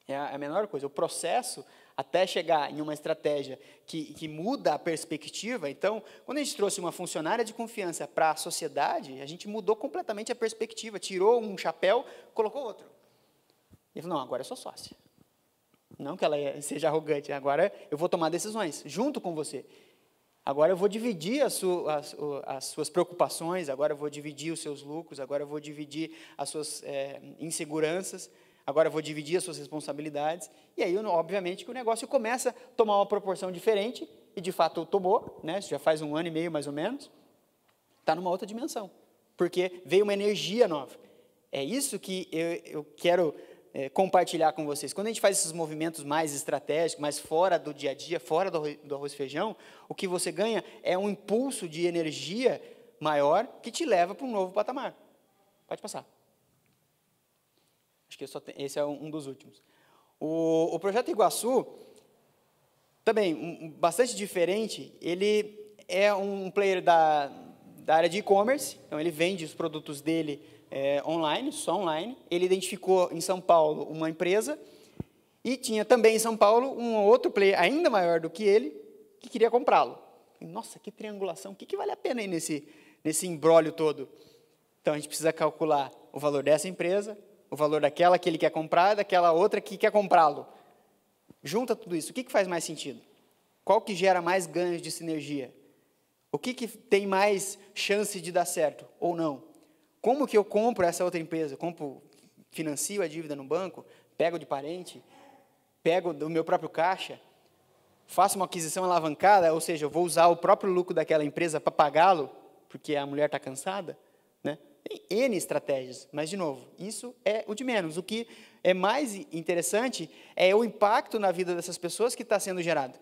É a menor coisa. O processo, até chegar em uma estratégia que muda a perspectiva. Então, quando a gente trouxe uma funcionária de confiança para a sociedade, a gente mudou completamente a perspectiva, tirou um chapéu, colocou outro. Ele falou, não, agora eu sou sócia. Não que ela seja arrogante, agora eu vou tomar decisões junto com você. Agora eu vou dividir as suas preocupações, agora eu vou dividir os seus lucros, agora eu vou dividir as suas inseguranças, agora eu vou dividir as suas responsabilidades. E aí, obviamente, que o negócio começa a tomar uma proporção diferente, e de fato tomou, né? Isso já faz 1 ano e meio, mais ou menos, está numa outra dimensão, porque veio uma energia nova. É isso que eu quero compartilhar com vocês. Quando a gente faz esses movimentos mais estratégicos, mais fora do dia a dia, fora do arroz e feijão, o que você ganha é um impulso de energia maior que te leva para um novo patamar. Pode passar. Acho que esse é um dos últimos. O Projeto Iguaçu, também bastante diferente, ele é um player da área de e-commerce, então ele vende os produtos dele online, só online. Ele identificou em São Paulo uma empresa e tinha também em São Paulo um outro player ainda maior do que ele que queria comprá-lo. Nossa, que triangulação, o que vale a pena aí nesse imbróglio todo? Então, a gente precisa calcular o valor dessa empresa, o valor daquela que ele quer comprar, daquela outra que quer comprá-lo. Junta tudo isso, o que faz mais sentido? Qual que gera mais ganhos de sinergia? O que tem mais chance de dar certo ou não? Como que eu compro essa outra empresa? Financio a dívida no banco, pego de parente, pego do meu próprio caixa, faço uma aquisição alavancada, ou seja, eu vou usar o próprio lucro daquela empresa para pagá-lo, porque a mulher está cansada, né? Tem N estratégias, mas, de novo, isso é o de menos. O que é mais interessante é o impacto na vida dessas pessoas que está sendo gerado.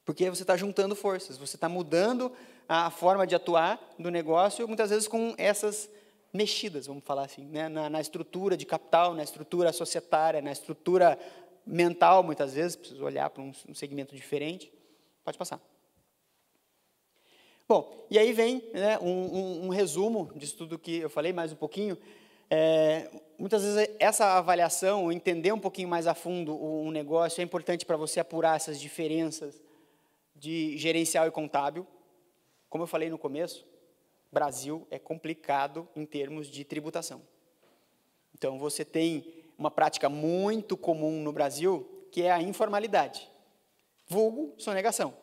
Porque você está juntando forças, você está mudando a forma de atuar do negócio, muitas vezes com essas mexidas, vamos falar assim, né? na estrutura de capital, na estrutura societária, na estrutura mental, muitas vezes, preciso olhar para um segmento diferente. Pode passar. Bom, e aí vem, né, um resumo disso tudo que eu falei, mais um pouquinho. Muitas vezes essa avaliação, entender um pouquinho mais a fundo um negócio, é importante para você apurar essas diferenças de gerencial e contábil. Como eu falei no começo, Brasil é complicado em termos de tributação. Então, você tem uma prática muito comum no Brasil, que é a informalidade. Vulgo sonegação.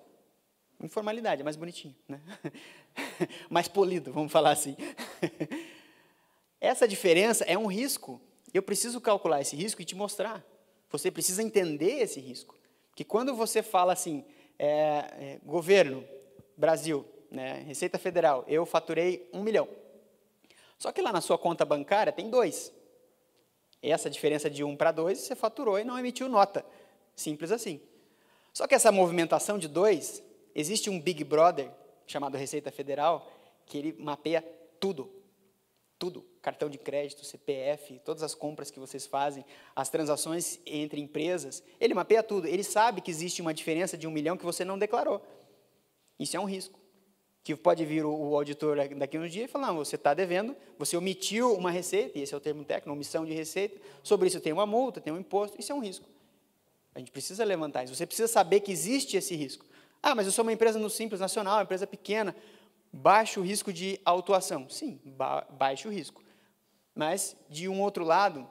Informalidade, é mais bonitinho, né? Mais polido, vamos falar assim. Essa diferença é um risco. Eu preciso calcular esse risco e te mostrar. Você precisa entender esse risco. Porque quando você fala assim, governo, Brasil, né, Receita Federal, eu faturei 1 milhão. Só que lá na sua conta bancária tem 2. Essa diferença de 1 para 2, você faturou e não emitiu nota. Simples assim. Só que essa movimentação de 2, existe um Big Brother, chamado Receita Federal, que ele mapeia tudo. Tudo. Cartão de crédito, CPF, todas as compras que vocês fazem, as transações entre empresas, ele mapeia tudo. Ele sabe que existe uma diferença de 1 milhão que você não declarou. Isso é um risco. Que pode vir o auditor daqui a uns dias e falar, não, você está devendo, você omitiu uma receita, e esse é o termo técnico, omissão de receita, sobre isso tem uma multa, tem um imposto, isso é um risco. A gente precisa levantar isso, você precisa saber que existe esse risco. Ah, mas eu sou uma empresa no Simples Nacional, uma empresa pequena, baixo risco de autuação. Sim, baixo risco. Mas, de um outro lado,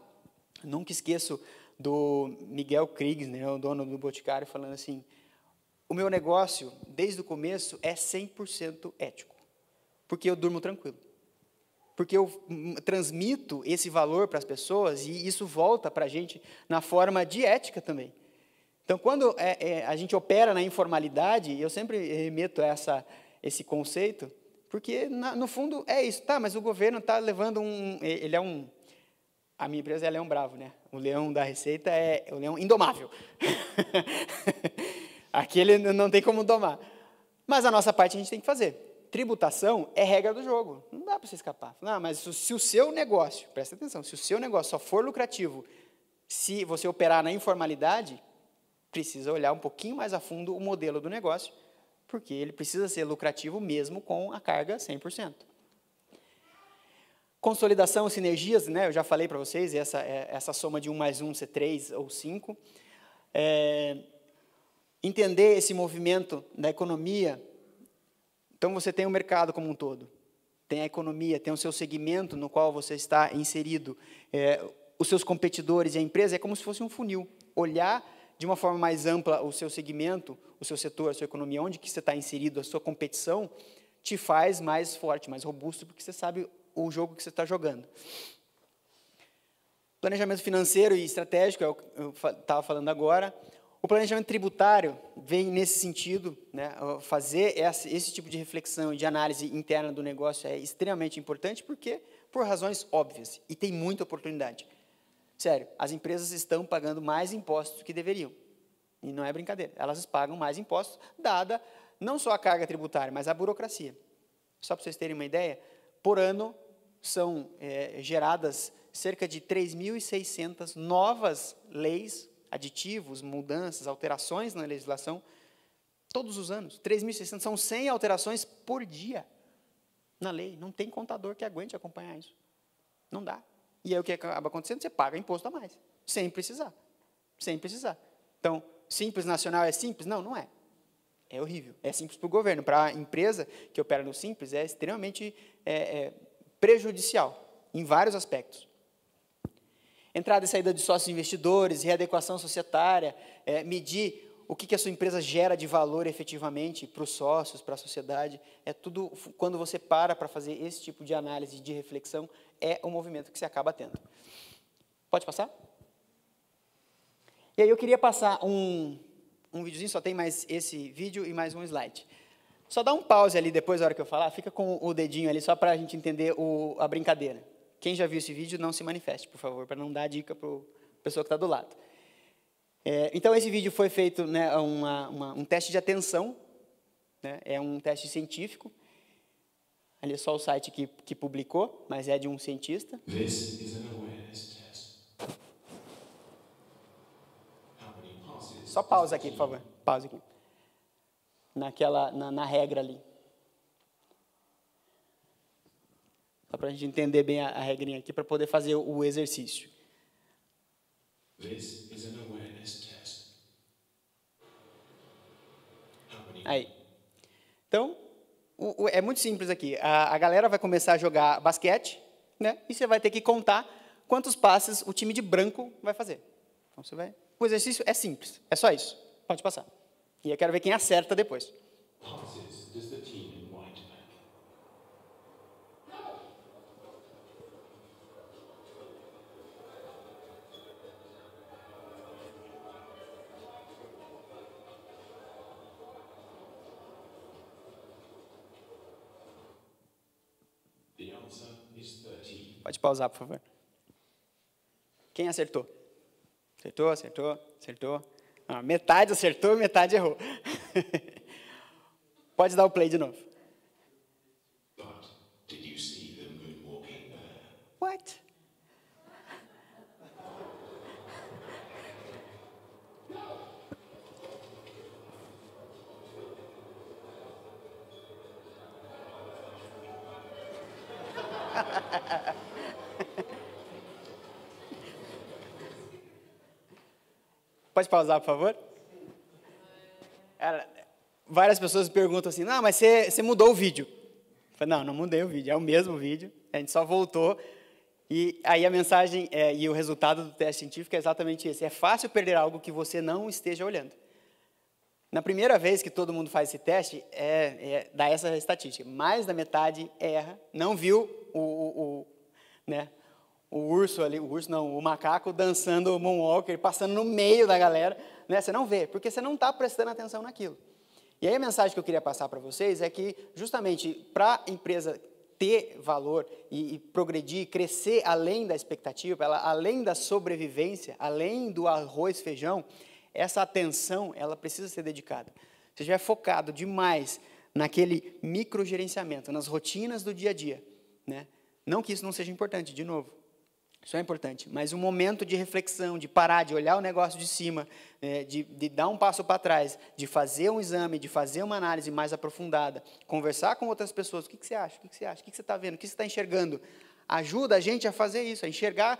nunca esqueço do Miguel Kriegs, né, o dono do Boticário, falando assim, o meu negócio, desde o começo, é 100% ético, porque eu durmo tranquilo, porque eu transmito esse valor para as pessoas e isso volta para a gente na forma de ética também. Então, quando a gente opera na informalidade, eu sempre remeto a esse conceito, porque, no fundo, é isso. Tá, mas o governo está levando ele é um... A minha empresa é Leão Bravo, né? O leão da Receita é o leão indomável. Aquele não tem como domar. Mas a nossa parte a gente tem que fazer. Tributação é regra do jogo. Não dá para você escapar. Não, mas se o seu negócio, presta atenção, se o seu negócio só for lucrativo Se você operar na informalidade, precisa olhar um pouquinho mais a fundo o modelo do negócio, porque ele precisa ser lucrativo mesmo com a carga 100%. Consolidação, sinergias, né? Eu já falei para vocês, essa soma de 1 mais 1 ser 3 ou 5. Entender esse movimento da economia. Então, você tem o mercado como um todo, tem a economia, tem o seu segmento no qual você está inserido, os seus competidores e a empresa, é como se fosse um funil. Olhar de uma forma mais ampla o seu segmento, o seu setor, a sua economia, onde que você está inserido, a sua competição, te faz mais forte, mais robusto, porque você sabe o jogo que você está jogando. Planejamento financeiro e estratégico, eu estava falando agora. O planejamento tributário vem nesse sentido, né? Fazer esse tipo de reflexão e de análise interna do negócio é extremamente importante, porque por razões óbvias, e tem muita oportunidade. Sério, as empresas estão pagando mais impostos do que deveriam, e não é brincadeira, elas pagam mais impostos, dada não só a carga tributária, mas a burocracia. Só para vocês terem uma ideia, por ano são geradas cerca de 3.600 novas leis, aditivos, mudanças, alterações na legislação, todos os anos. 3.600, são 100 alterações por dia na lei. Não tem contador que aguente acompanhar isso. Não dá. E aí o que acaba acontecendo? Você paga imposto a mais, sem precisar. Sem precisar. Então, Simples Nacional é simples? Não, não é. É horrível. É simples para o governo. Para a empresa que opera no Simples, é extremamente prejudicial, em vários aspectos. Entrada e saída de sócios investidores, readequação societária, medir o que a sua empresa gera de valor efetivamente para os sócios, para a sociedade. É tudo, quando você para fazer esse tipo de análise, de reflexão, é o movimento que você acaba tendo. Pode passar? E aí eu queria passar um videozinho, só tem mais esse vídeo e mais um slide. Só dá um pause ali depois, na hora que eu falar, fica com o dedinho ali, só para a gente entender a brincadeira. Quem já viu esse vídeo, não se manifeste, por favor, para não dar dica para a pessoa que está do lado. Então, esse vídeo foi feito, né, um teste de atenção, né, é um teste científico. Ali é só o site que publicou, mas é de um cientista. Só pausa aqui, por favor. Pausa aqui. Na regra ali. Só para a gente entender bem a regrinha aqui, para poder fazer o exercício. Aí. Então, é muito simples aqui. A galera vai começar a jogar basquete, né? E você vai ter que contar quantos passes o time de branco vai fazer. Então, o exercício é simples, é só isso. Pode passar. E eu quero ver quem acerta depois. Pode pausar, por favor. Quem acertou? Acertou. Metade acertou, metade errou. Pode dar o play de novo. What? Pode pausar, por favor? Várias pessoas perguntam assim, não, mas você mudou o vídeo. Eu falei, não mudei o vídeo, é o mesmo vídeo, a gente só voltou. E aí a mensagem e o resultado do teste científico é exatamente esse. É fácil perder algo que você não esteja olhando. Na primeira vez que todo mundo faz esse teste, dá essa estatística. Mais da metade erra, não viu o urso ali, o macaco dançando o moonwalker, passando no meio da galera, né? Você não vê, porque você não está prestando atenção naquilo. E aí a mensagem que eu queria passar para vocês é que, justamente, para a empresa ter valor e progredir, crescer além da expectativa, além da sobrevivência, além do arroz, feijão, essa atenção, ela precisa ser dedicada. Se estiver focado demais naquele microgerenciamento, nas rotinas do dia a dia, né? Não que isso não seja importante, de novo. Isso é importante. Mas um momento de reflexão, de parar, de olhar o negócio de cima, de dar um passo para trás, de fazer um exame, de fazer uma análise mais aprofundada, conversar com outras pessoas. O que você acha? O que você acha? O que você está vendo? O que você está enxergando? Ajuda a gente a fazer isso, a enxergar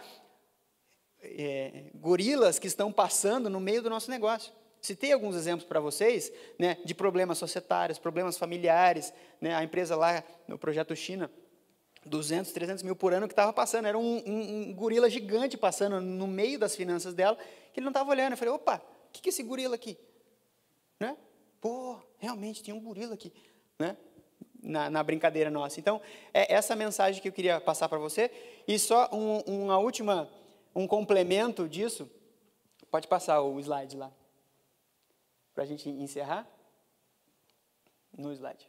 gorilas que estão passando no meio do nosso negócio. Citei alguns exemplos para vocês, né, de problemas societários, problemas familiares, né, a empresa lá, no Projeto China, 200, 300 mil por ano que estava passando, era um gorila gigante passando no meio das finanças dela, que ele não estava olhando. Eu falei, opa, o que é esse gorila aqui? Né? Pô, realmente tinha um gorila aqui, né? Na brincadeira nossa. Então, é essa mensagem que eu queria passar para você, e só um complemento disso, pode passar o slide lá, para a gente encerrar, no slide.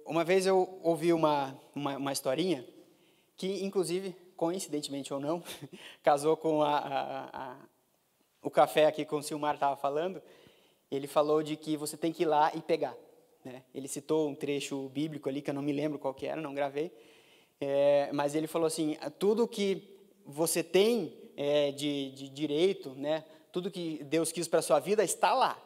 Uma vez eu ouvi uma historinha, que inclusive, coincidentemente ou não, casou com o café aqui com o Silmar estava falando. Ele falou de que você tem que ir lá e pegar, né? Ele citou um trecho bíblico ali, que eu não me lembro qual que era, não gravei, mas ele falou assim, tudo que você tem de direito, né? Tudo que Deus quis para a sua vida está lá,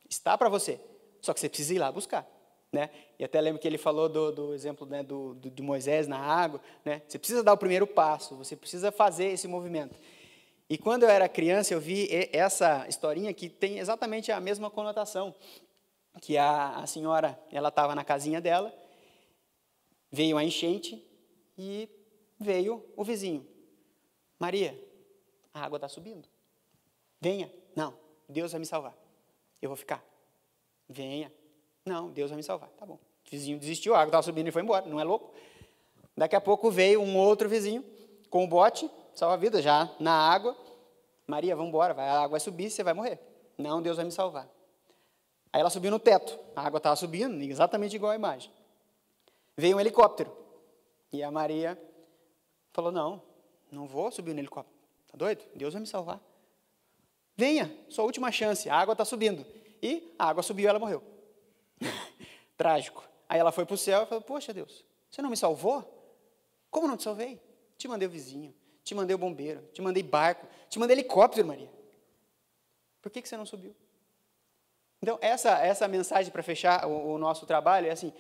está para você, só que você precisa ir lá buscar. Né? E até lembro que ele falou do exemplo, né, de Moisés na água, né? Você precisa dar o primeiro passo, você precisa fazer esse movimento. E quando eu era criança, eu vi essa historinha que tem exatamente a mesma conotação, que a senhora, ela estava na casinha dela, veio a enchente e veio o vizinho. Maria, a água está subindo. Venha. Não, Deus vai me salvar. Eu vou ficar. Venha. Não, Deus vai me salvar. Tá bom. O vizinho desistiu, a água estava subindo e foi embora. Não é louco? Daqui a pouco veio um outro vizinho com o bote, salva-vida, já na água. Maria, vamos embora, a água vai subir, você vai morrer. Não, Deus vai me salvar. Aí ela subiu no teto. A água estava subindo, exatamente igual a imagem. Veio um helicóptero. E a Maria falou, não vou subir no helicóptero. Tá doido? Deus vai me salvar. Venha, sua última chance, a água está subindo. E a água subiu e ela morreu. Trágico. Aí ela foi para o céu e falou, poxa Deus, você não me salvou? Como não te salvei? Te mandei o vizinho, te mandei o bombeiro, te mandei barco, te mandei helicóptero, Maria. Por que você não subiu? Então, essa mensagem para fechar o nosso trabalho é assim,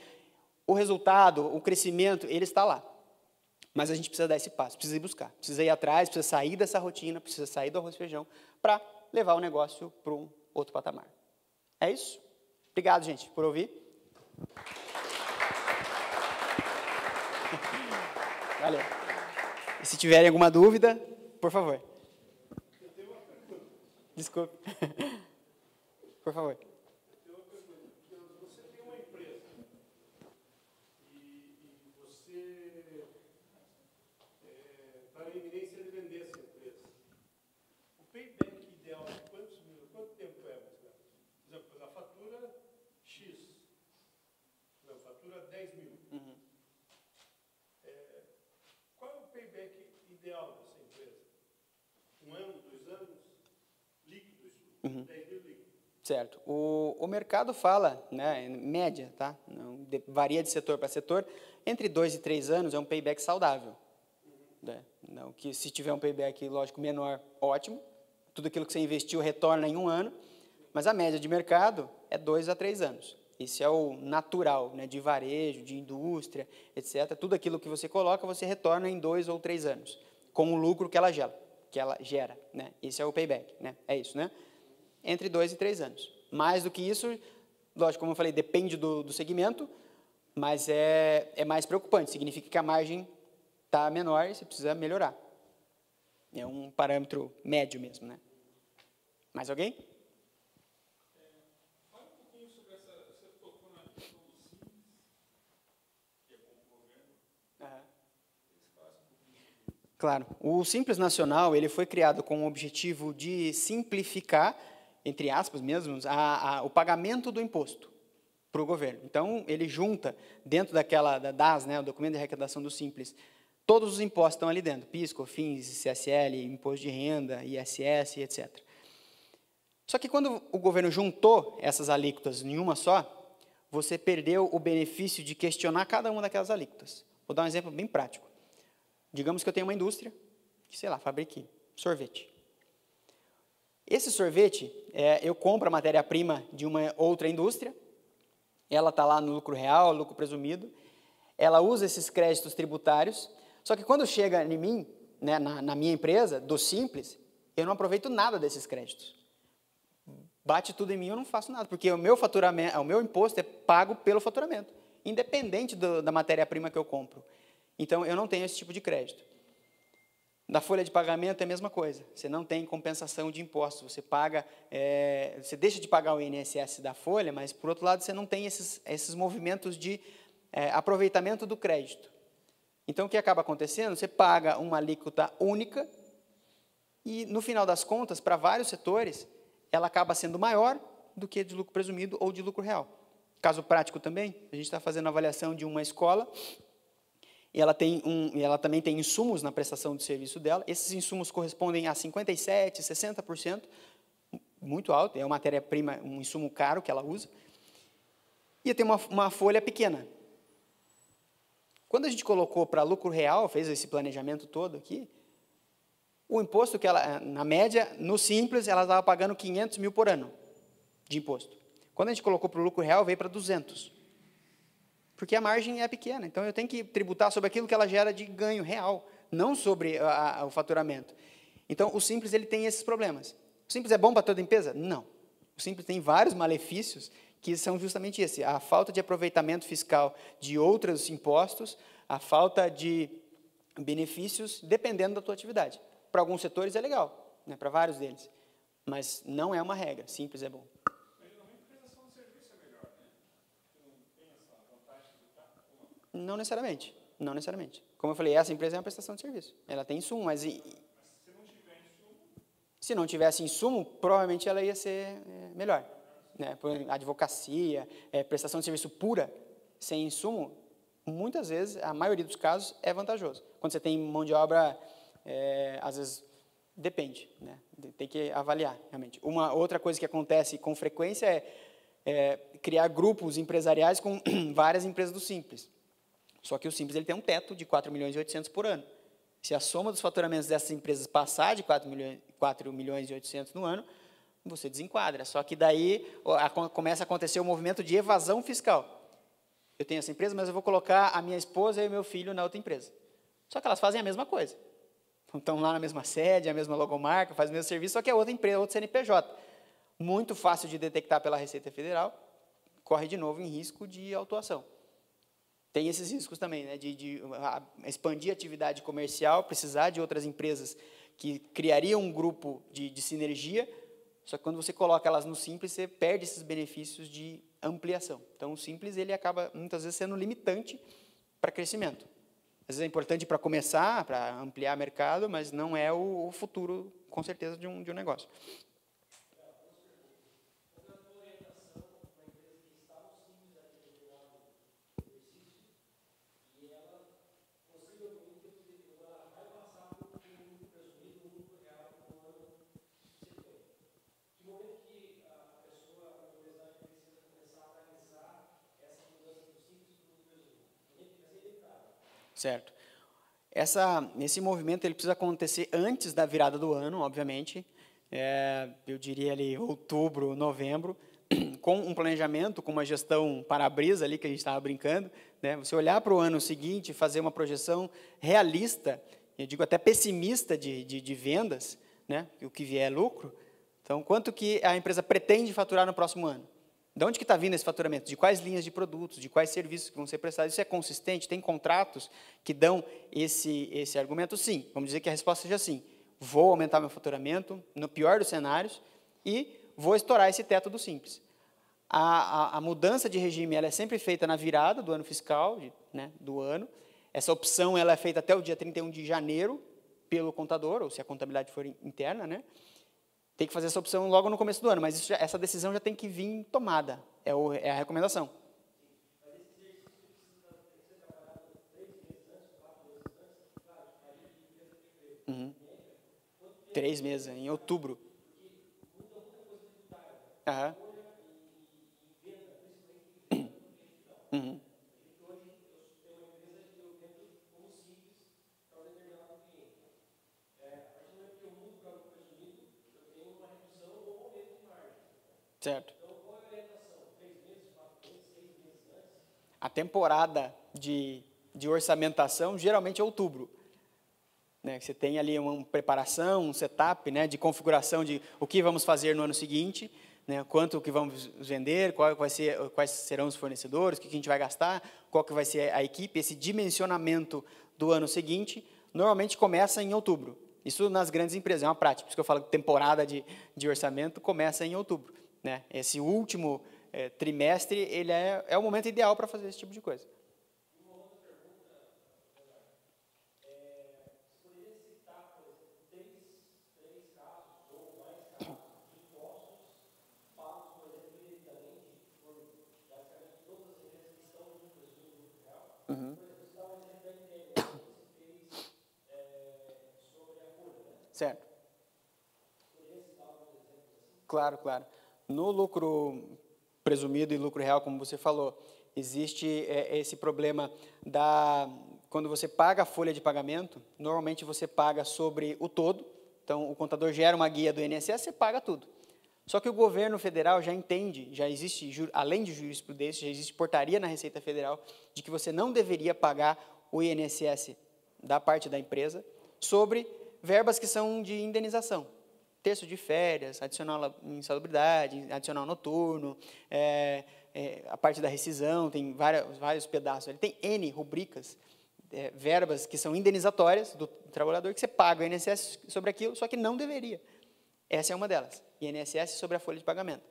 o resultado, o crescimento, ele está lá. Mas a gente precisa dar esse passo, precisa ir buscar, precisa ir atrás, precisa sair dessa rotina, precisa sair do arroz e feijão para levar o negócio para um outro patamar. É isso? Obrigado, gente, por ouvir. Valeu. E se tiverem alguma dúvida, por favor. Eu tenho uma pergunta. Desculpe. Por favor. Eu tenho uma pergunta. Você tem uma empresa e você está na iminência de vender essa empresa. O payback ideal de quanto tempo é? Por exemplo, a fatura X. Não, fatura 10 mil. Uhum. Qual é o payback ideal dessa empresa? 1 ano, 2 anos? Líquido isso? Uhum. 10 mil líquido. Certo. O mercado fala, né, em média, tá? Não, varia de setor para setor, entre 2 e 3 anos é um payback saudável. Né? Não, que se tiver um payback, lógico, menor, ótimo. Tudo aquilo que você investiu retorna em 1 ano, mas a média de mercado é 2 a 3 anos. Isso é o natural, né, de varejo, de indústria, etc. Tudo aquilo que você coloca, você retorna em 2 ou 3 anos, com o lucro que ela gera. Né? Esse é o payback, né? É isso, né? Entre 2 e 3 anos. Mais do que isso, lógico, como eu falei, depende do segmento, mas é mais preocupante. Significa que a margem está menor e você precisa melhorar. É um parâmetro médio mesmo, né? Mais alguém? Fala um pouquinho sobre essa. Você tocou na questão do Simples, que é bom para o governo. Claro. O Simples Nacional, ele foi criado com o objetivo de simplificar, entre aspas mesmo, o pagamento do imposto para o governo. Então, ele junta, dentro o documento de arrecadação do Simples, todos os impostos estão ali dentro, PIS, COFINS, ICSL, Imposto de Renda, ISS, etc. Só que quando o governo juntou essas alíquotas em uma só, você perdeu o benefício de questionar cada uma daquelas alíquotas. Vou dar um exemplo bem prático. Digamos que eu tenho uma indústria que, sei lá, fabrique sorvete. Esse sorvete, eu compro a matéria-prima de uma outra indústria, ela está lá no lucro real, lucro presumido, ela usa esses créditos tributários, só que quando chega em mim, né, na minha empresa, do Simples, eu não aproveito nada desses créditos. Bate tudo em mim, eu não faço nada, porque o meu faturamento, o meu imposto é pago pelo faturamento, independente da matéria-prima que eu compro. Então, eu não tenho esse tipo de crédito. Da folha de pagamento é a mesma coisa. Você não tem compensação de impostos. Você paga, você deixa de pagar o INSS da folha, mas, por outro lado, você não tem esses movimentos de aproveitamento do crédito. Então, o que acaba acontecendo? Você paga uma alíquota única e, no final das contas, para vários setores, ela acaba sendo maior do que de lucro presumido ou de lucro real. Caso prático também, a gente está fazendo a avaliação de uma escola e ela também tem insumos na prestação de serviço dela. Esses insumos correspondem a 57%, 60%, muito alto, é uma matéria-prima, um insumo caro que ela usa. E tem uma folha pequena. Quando a gente colocou para lucro real, fez esse planejamento todo aqui, o imposto que ela, na média, no Simples, ela estava pagando 500 mil por ano de imposto. Quando a gente colocou para o lucro real, veio para 200. Porque a margem é pequena, então eu tenho que tributar sobre aquilo que ela gera de ganho real, não sobre o faturamento. Então, o Simples ele tem esses problemas. O Simples é bom para toda empresa? Não. O Simples tem vários malefícios que são justamente esse, a falta de aproveitamento fiscal de outros impostos, a falta de benefícios, dependendo da tua atividade. Para alguns setores é legal, né, para vários deles, mas não é uma regra, Simples é bom. Não necessariamente, não necessariamente. Como eu falei, essa empresa é uma prestação de serviço. Ela tem insumo, mas se não tivesse insumo, provavelmente ela ia ser melhor. Né? Por advocacia, prestação de serviço pura, sem insumo, muitas vezes, a maioria dos casos, é vantajoso. Quando você tem mão de obra, às vezes, depende. Né? Tem que avaliar, realmente. Uma outra coisa que acontece com frequência é criar grupos empresariais com várias empresas do Simples. Só que o Simples ele tem um teto de 4 milhões e 800 por ano. Se a soma dos faturamentos dessas empresas passar de 4 milhões e 800 no ano, você desenquadra. Só que daí começa a acontecer o movimento de evasão fiscal. Eu tenho essa empresa, mas eu vou colocar a minha esposa e o meu filho na outra empresa. Só que elas fazem a mesma coisa. Estão lá na mesma sede, a mesma logomarca, fazem o mesmo serviço, só que é outra empresa, outro CNPJ. Muito fácil de detectar pela Receita Federal, corre de novo em risco de autuação. Tem esses riscos também, né, de expandir a atividade comercial, precisar de outras empresas que criariam um grupo de sinergia, só que quando você coloca elas no Simples, você perde esses benefícios de ampliação. Então, o Simples ele acaba, muitas vezes, sendo limitante para crescimento. Às vezes é importante para começar, para ampliar o mercado, mas não é o futuro, com certeza, de um negócio. Certo. Esse movimento ele precisa acontecer antes da virada do ano, obviamente. Eu diria ali outubro, novembro, com um planejamento, com uma gestão para-brisa ali que a gente estava brincando, né? Você olhar para o ano seguinte, fazer uma projeção realista, eu digo até pessimista de vendas, né? O que vier é lucro. Então, quanto que a empresa pretende faturar no próximo ano? De onde que está vindo esse faturamento? De quais linhas de produtos, de quais serviços que vão ser prestados? Isso é consistente? Tem contratos que dão esse argumento? Sim. Vamos dizer que a resposta seja sim. Vou aumentar meu faturamento, no pior dos cenários, e vou estourar esse teto do Simples. A mudança de regime ela é sempre feita na virada do ano fiscal, né, do ano. Essa opção ela é feita até o dia 31 de janeiro pelo contador, ou se a contabilidade for interna, né? Tem que fazer essa opção logo no começo do ano, mas essa decisão já tem que vir tomada, é a recomendação. Mas esse exercício precisa ser trabalhado 3 meses antes, 4 meses antes, claro, aí a empresa tem que ver. 3 meses, em outubro. Porque muda muita coisa tributária. Aham. E venda, principalmente venda no cliente final. Hoje eu tenho uma empresa que eu vendo como Simples para um determinado Certo. A temporada de orçamentação geralmente é outubro. Né? Você tem ali uma preparação, um setup, né, de configuração de o que vamos fazer no ano seguinte, né, quanto que vamos vender, quais serão os fornecedores, o que a gente vai gastar, qual que vai ser a equipe. Esse dimensionamento do ano seguinte normalmente começa em outubro. Isso nas grandes empresas, é uma prática. Por isso que eu falo que temporada de orçamento começa em outubro. Né? Esse último trimestre ele é o momento ideal para fazer esse tipo de coisa. Uhum. Certo. Claro, claro. No lucro presumido e lucro real, como você falou, existe esse problema quando você paga a folha de pagamento, normalmente você paga sobre o todo. Então, o contador gera uma guia do INSS, você paga tudo. Só que o governo federal já entende, já existe, além de jurisprudência, já existe portaria na Receita Federal de que você não deveria pagar o INSS da parte da empresa sobre verbas que são de indenização. Terço de férias, adicional insalubridade, adicional noturno, a parte da rescisão, tem vários pedaços. Ele tem N rubricas, verbas que são indenizatórias do trabalhador, que você paga o INSS sobre aquilo, só que não deveria. Essa é uma delas, INSS sobre a folha de pagamento.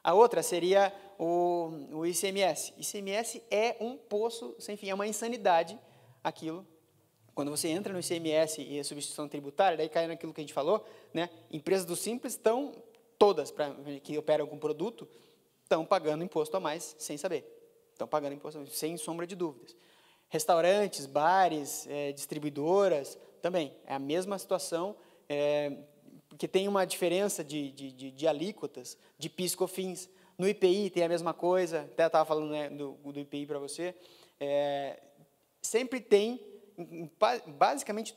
A outra seria o ICMS. ICMS é um poço sem fim, é uma insanidade aquilo. Quando você entra no ICMS e a substituição tributária, daí cai naquilo que a gente falou, né? Empresas do Simples estão, todas que operam com produto, estão pagando imposto a mais sem saber. Estão pagando imposto a mais, sem sombra de dúvidas. Restaurantes, bares, distribuidoras, também. É a mesma situação, porque tem uma diferença de alíquotas, de PIS e COFINS. No IPI tem a mesma coisa, até estava falando, né, do IPI para você. Sempre tem, basicamente,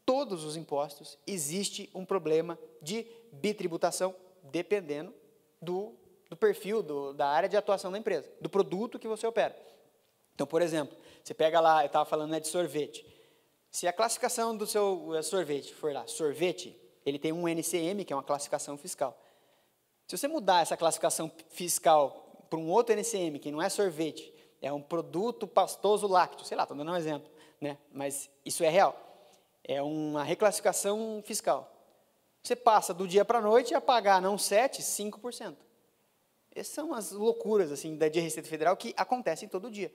todos os impostos, existe um problema de bitributação, dependendo do perfil, da área de atuação da empresa, do produto que você opera. Então, por exemplo, você pega lá, eu estava falando, né, de sorvete. Se a classificação do seu sorvete for lá, sorvete, ele tem um NCM, que é uma classificação fiscal. Se você mudar essa classificação fiscal para um outro NCM, que não é sorvete, é um produto pastoso lácteo, sei lá, estou dando um exemplo, né? Mas isso é real. É uma reclassificação fiscal. Você passa do dia para a noite a pagar não 7%, 5%. Essas são as loucuras assim, da Receita Federal que acontecem todo dia.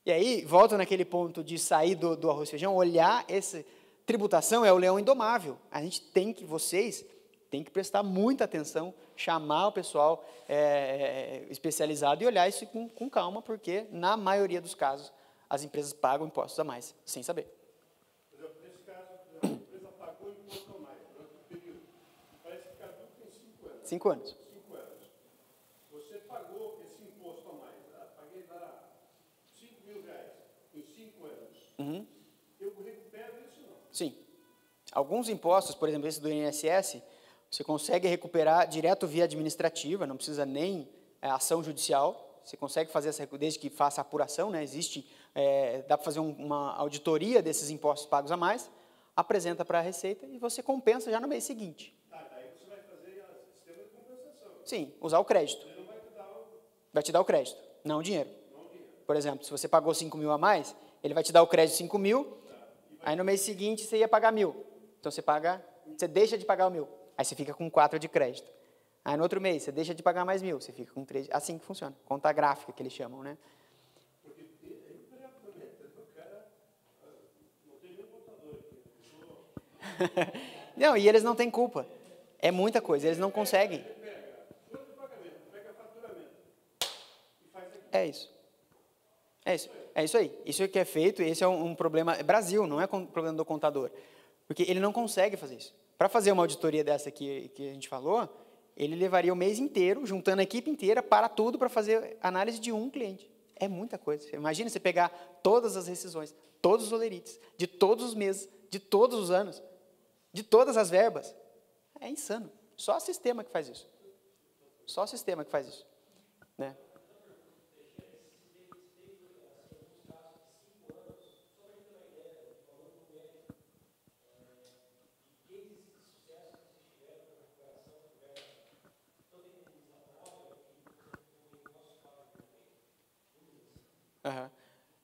E aí, volta naquele ponto de sair do arroz e feijão, olhar essa tributação é o leão indomável. A gente vocês têm que prestar muita atenção, chamar o pessoal especializado e olhar isso com calma, porque, na maioria dos casos, as empresas pagam impostos a mais, sem saber. Por exemplo, nesse caso, a empresa pagou imposto a mais durante o período. Parece que cada um tem 5 anos. 5 anos. 5 anos. Você pagou esse imposto a mais. Paguei lá R$5.000 em 5 anos. Uhum. Eu recupero isso não? Sim. Alguns impostos, por exemplo, esse do INSS, você consegue recuperar direto via administrativa, não precisa nem ação judicial. Você consegue fazer desde que faça a apuração, né? Dá para fazer uma auditoria desses impostos pagos a mais, apresenta para a Receita e você compensa já no mês seguinte. Daí você vai fazer o sistema de compensação. Sim, usar o crédito. Ele não vai te dar Vai te dar o crédito, não o dinheiro. não o dinheiro. Por exemplo, se você pagou 5.000 a mais, ele vai te dar o crédito 5.000, aí no mês seguinte você ia pagar 1.000. Então você deixa de pagar o 1.000, aí você fica com 4 de crédito. Aí no outro mês você deixa de pagar mais 1.000, você fica com 3. Assim que funciona, conta gráfica que eles chamam, né? Porque o cara não tem nenhum contador aqui. Não, e eles não têm culpa. É muita coisa, eles não conseguem. Pega folha de pagamento, pega faturamento e faz aqui. É isso. É isso aí. Isso que é feito, esse é um problema. Brasil, não é problema do contador. Porque ele não consegue fazer isso. Para fazer uma auditoria dessa que a gente falou, ele levaria o mês inteiro, juntando a equipe inteira, para tudo, para fazer análise de um cliente. É muita coisa. Imagina você pegar todas as rescisões, todos os olerites, de todos os meses, de todos os anos, de todas as verbas. É insano. Só o sistema que faz isso. Só o sistema que faz isso. Né? Uhum.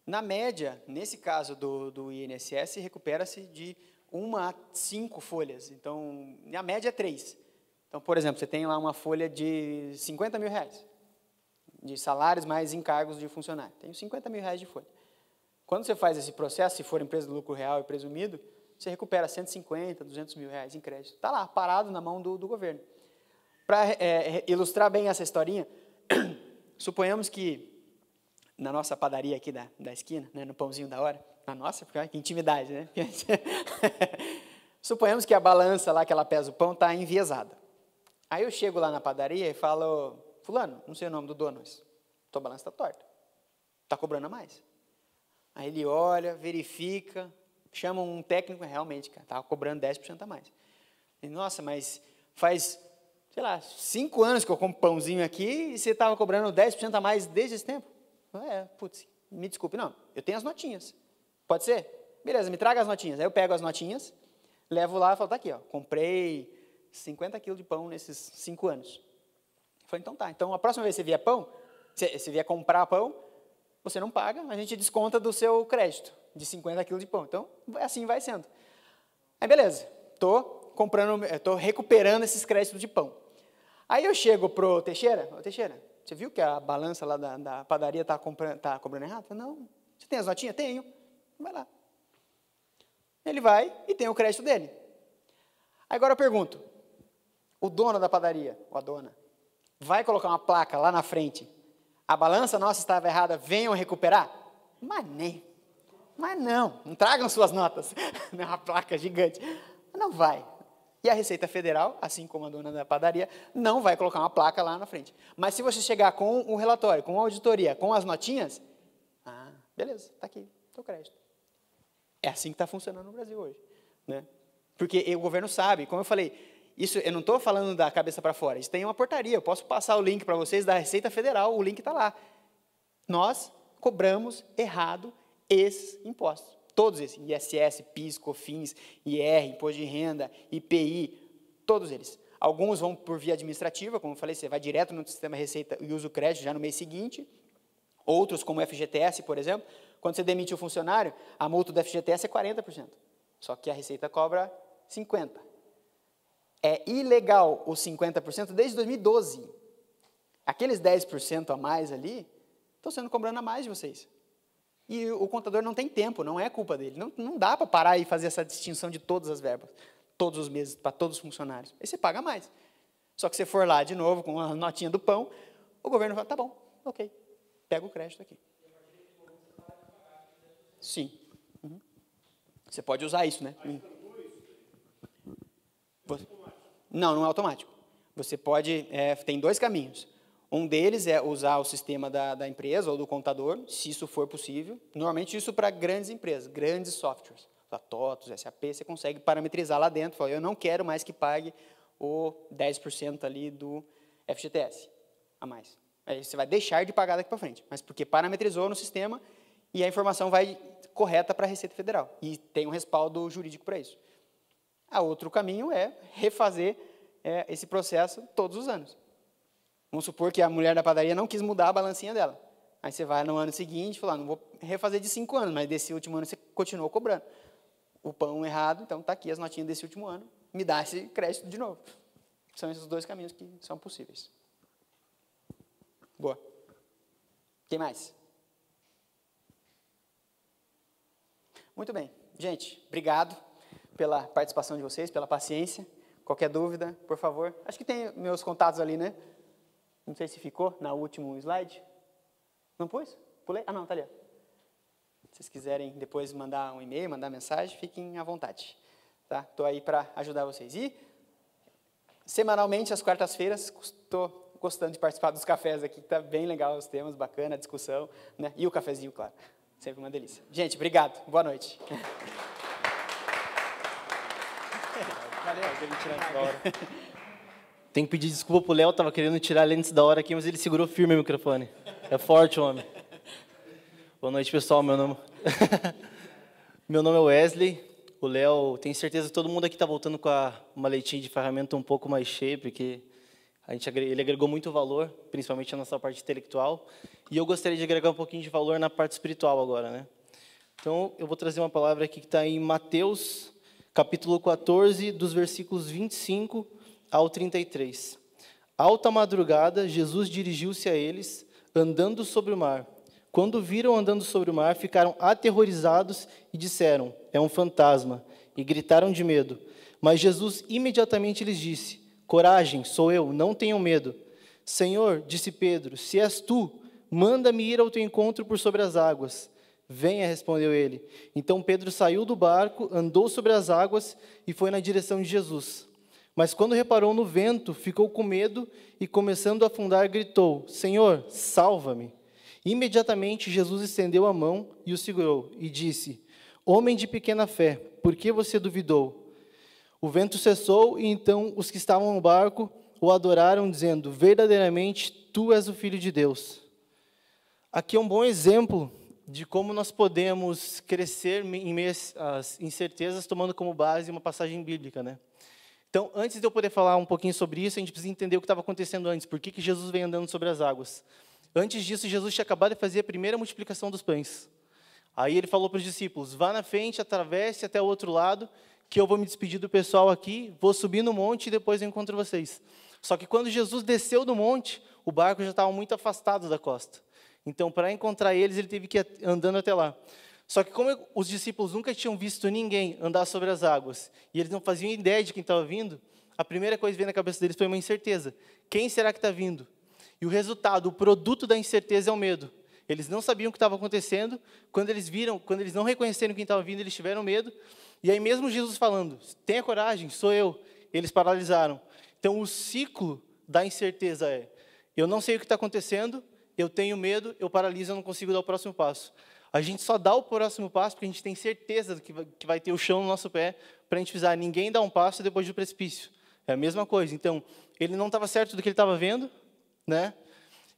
Na média, nesse caso do INSS, recupera-se de 1 a 5 folhas. Então, a média é 3. Então, por exemplo, você tem lá uma folha de 50 mil reais, de salários mais encargos de funcionário. Tenho 50 mil reais de folha. Quando você faz esse processo, se for empresa de lucro real e presumido, você recupera 150, 200 mil reais em crédito. Está lá, parado na mão do governo. Para ilustrar bem essa historinha, suponhamos que na nossa padaria aqui da esquina, né, no pãozinho da hora, na nossa, porque que intimidade, né? Suponhamos que a balança lá que ela pesa o pão está enviesada. Aí eu chego lá na padaria e falo, fulano, não sei o nome do dono, mas tua balança está torta, está cobrando a mais. Aí ele olha, verifica, chama um técnico, realmente, cara, estava cobrando 10% a mais. E, nossa, mas faz, sei lá, 5 anos que eu compro pãozinho aqui e você estava cobrando 10% a mais desde esse tempo? Putz, me desculpe, não, eu tenho as notinhas. Pode ser? Beleza, me traga as notinhas. Aí eu pego as notinhas, levo lá e falo, tá aqui, ó, comprei 50 quilos de pão nesses 5 anos. Eu falei, então tá, então a próxima vez que você vier pão, você vier comprar pão, você não paga, a gente desconta do seu crédito de 50 quilos de pão. Então, assim vai sendo. Aí beleza, estou recuperando esses créditos de pão. Aí eu chego pro Teixeira, Teixeira, você viu que a balança lá da padaria está cobrando errado? Não. Você tem as notinhas? Tenho. Vai lá. Ele vai e tem o crédito dele. Agora eu pergunto, o dono da padaria, ou a dona, vai colocar uma placa lá na frente, a balança nossa estava errada, venham recuperar? Mas não tragam suas notas, uma placa gigante. Não vai. E a Receita Federal, assim como a dona da padaria, não vai colocar uma placa lá na frente. Mas se você chegar com o relatório, com a auditoria, com as notinhas, beleza, está aqui, teu crédito. É assim que está funcionando no Brasil hoje. Né? Porque o governo sabe, como eu falei, isso eu não estou falando da cabeça para fora, isso tem uma portaria, eu posso passar o link para vocês da Receita Federal, o link está lá. Nós cobramos errado esses impostos. Todos esses, ISS, PIS, COFINS, IR, Imposto de Renda, IPI, todos eles. Alguns vão por via administrativa, como eu falei, você vai direto no sistema Receita e usa o crédito já no mês seguinte. Outros, como o FGTS, por exemplo, quando você demite o funcionário, a multa do FGTS é 40%. Só que a Receita cobra 50%. É ilegal os 50% desde 2012. Aqueles 10% a mais ali, estão sendo cobrando a mais de vocês. E o contador não tem tempo, não é culpa dele. Não dá para parar e fazer essa distinção de todas as verbas, todos os meses, para todos os funcionários. Aí você paga mais. Só que você for lá de novo com a notinha do pão, o governo fala, tá bom, ok, pega o crédito aqui. Sim. Uhum. Você pode usar isso, né? Não é automático. Você pode, tem 2 caminhos. Um deles é usar o sistema da empresa ou do contador, se isso for possível. Normalmente isso para grandes empresas, grandes softwares. A TOTOS, SAP, você consegue parametrizar lá dentro. Falar, eu não quero mais que pague o 10% ali do FGTS a mais. Aí você vai deixar de pagar daqui para frente, mas porque parametrizou no sistema e a informação vai correta para a Receita Federal. E tem um respaldo jurídico para isso. Outro caminho é refazer esse processo todos os anos. Vamos supor que a mulher da padaria não quis mudar a balancinha dela. Aí você vai no ano seguinte e fala, não vou refazer de 5 anos, mas desse último ano você continuou cobrando. O pão errado, então está aqui as notinhas desse último ano, me dá esse crédito de novo. São esses 2 caminhos que são possíveis. Boa. Quem mais? Muito bem. Gente, obrigado pela participação de vocês, pela paciência. Qualquer dúvida, por favor. Acho que tem meus contatos ali, né? Não sei se ficou na último slide. Não pôs? Pulei? Não, tá ali. Se vocês quiserem depois mandar um e-mail, mandar mensagem, fiquem à vontade. Tá? Estou aí para ajudar vocês. E, semanalmente, às quartas-feiras, estou gostando de participar dos cafés aqui. Está bem legal os temas, bacana a discussão. Né? E o cafezinho, claro. Sempre uma delícia. Gente, obrigado. Boa noite. Valeu. Tem que pedir desculpa pro Léo, tava querendo tirar ele antes da hora aqui, mas ele segurou firme o microfone. É forte o homem. Boa noite, pessoal. Meu nome é Wesley. O Léo, tenho certeza que todo mundo aqui está voltando com uma maletinha de ferramenta um pouco mais cheia, porque ele agregou muito valor, principalmente na nossa parte intelectual. E eu gostaria de agregar um pouquinho de valor na parte espiritual agora, né? Então, eu vou trazer uma palavra aqui que está em Mateus, capítulo 14, dos versículos 25 ao 33. Alta madrugada, Jesus dirigiu-se a eles, andando sobre o mar. Quando o viram andando sobre o mar, ficaram aterrorizados e disseram, é um fantasma, e gritaram de medo. Mas Jesus imediatamente lhes disse, coragem, sou eu, não tenham medo. Senhor, disse Pedro, se és tu, manda-me ir ao teu encontro por sobre as águas. Venha, respondeu ele. Então Pedro saiu do barco, andou sobre as águas e foi na direção de Jesus. Mas quando reparou no vento, ficou com medo e, começando a afundar, gritou, Senhor, salva-me. Imediatamente Jesus estendeu a mão e o segurou e disse, homem de pequena fé, por que você duvidou? O vento cessou e então os que estavam no barco o adoraram, dizendo, verdadeiramente tu és o Filho de Deus. Aqui é um bom exemplo de como nós podemos crescer em meio às incertezas, tomando como base uma passagem bíblica, né? Então, antes de eu poder falar um pouquinho sobre isso, a gente precisa entender o que estava acontecendo antes. Por que Jesus vem andando sobre as águas? Antes disso, Jesus tinha acabado de fazer a primeira multiplicação dos pães. Aí ele falou para os discípulos, vá na frente, atravesse até o outro lado, que eu vou me despedir do pessoal aqui, vou subir no monte e depois eu encontro vocês. Só que quando Jesus desceu do monte, o barco já estava muito afastado da costa. Então, para encontrar eles, ele teve que ir andando até lá. Só que como os discípulos nunca tinham visto ninguém andar sobre as águas, e eles não faziam ideia de quem estava vindo, a primeira coisa que veio na cabeça deles foi uma incerteza. Quem será que está vindo? E o resultado, o produto da incerteza é o medo. Eles não sabiam o que estava acontecendo, quando eles não reconheceram quem estava vindo, eles tiveram medo, e aí mesmo Jesus falando, tenha coragem, sou eu, eles paralisaram. Então o ciclo da incerteza é, eu não sei o que está acontecendo, eu tenho medo, eu paraliso, eu não consigo dar o próximo passo. A gente só dá o próximo passo porque a gente tem certeza que vai ter o chão no nosso pé para a gente pisar. Ninguém dá um passo depois do precipício. É a mesma coisa. Então, ele não estava certo do que ele estava vendo, né?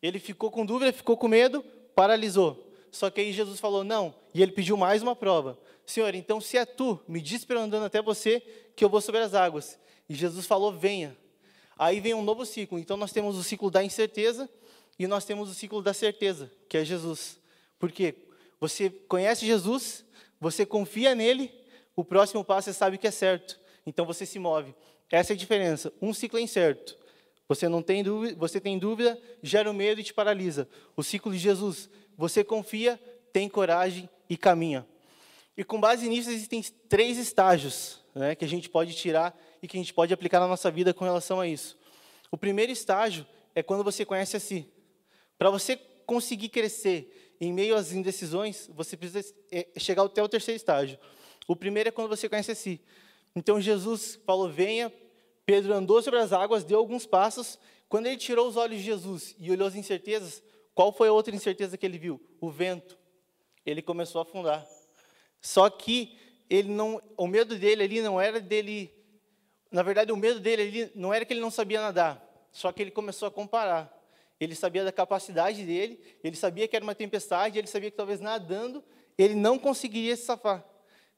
Ele ficou com dúvida, ficou com medo, paralisou. Só que aí Jesus falou, não, e ele pediu mais uma prova. Senhor, então se é tu, me diz para eu andando até você, que eu vou sobre as águas. E Jesus falou, venha. Aí vem um novo ciclo. Então, nós temos o ciclo da incerteza e nós temos o ciclo da certeza, que é Jesus. Por quê? Você conhece Jesus, você confia nele, o próximo passo você sabe que é certo. Então você se move. Essa é a diferença. Um ciclo é incerto. Você não tem dúvida, você tem dúvida, gera o medo e te paralisa. O ciclo de Jesus, você confia, tem coragem e caminha. E com base nisso existem 3 estágios, né, que a gente pode tirar e que a gente pode aplicar na nossa vida com relação a isso. O primeiro estágio é quando você conhece a si. Para você conseguir crescer em meio às indecisões, você precisa chegar até o terceiro estágio. O primeiro é quando você conhece a si. Então, Jesus falou, venha. Pedro andou sobre as águas, deu alguns passos. Quando ele tirou os olhos de Jesus e olhou as incertezas, qual foi a outra incerteza que ele viu? O vento. Ele começou a afundar. Só que o medo dele ali não era dele... Na verdade, o medo dele ali não era que ele não sabia nadar. Só que ele começou a comparar. Ele sabia da capacidade dele, ele sabia que era uma tempestade, ele sabia que talvez nadando, ele não conseguiria se safar.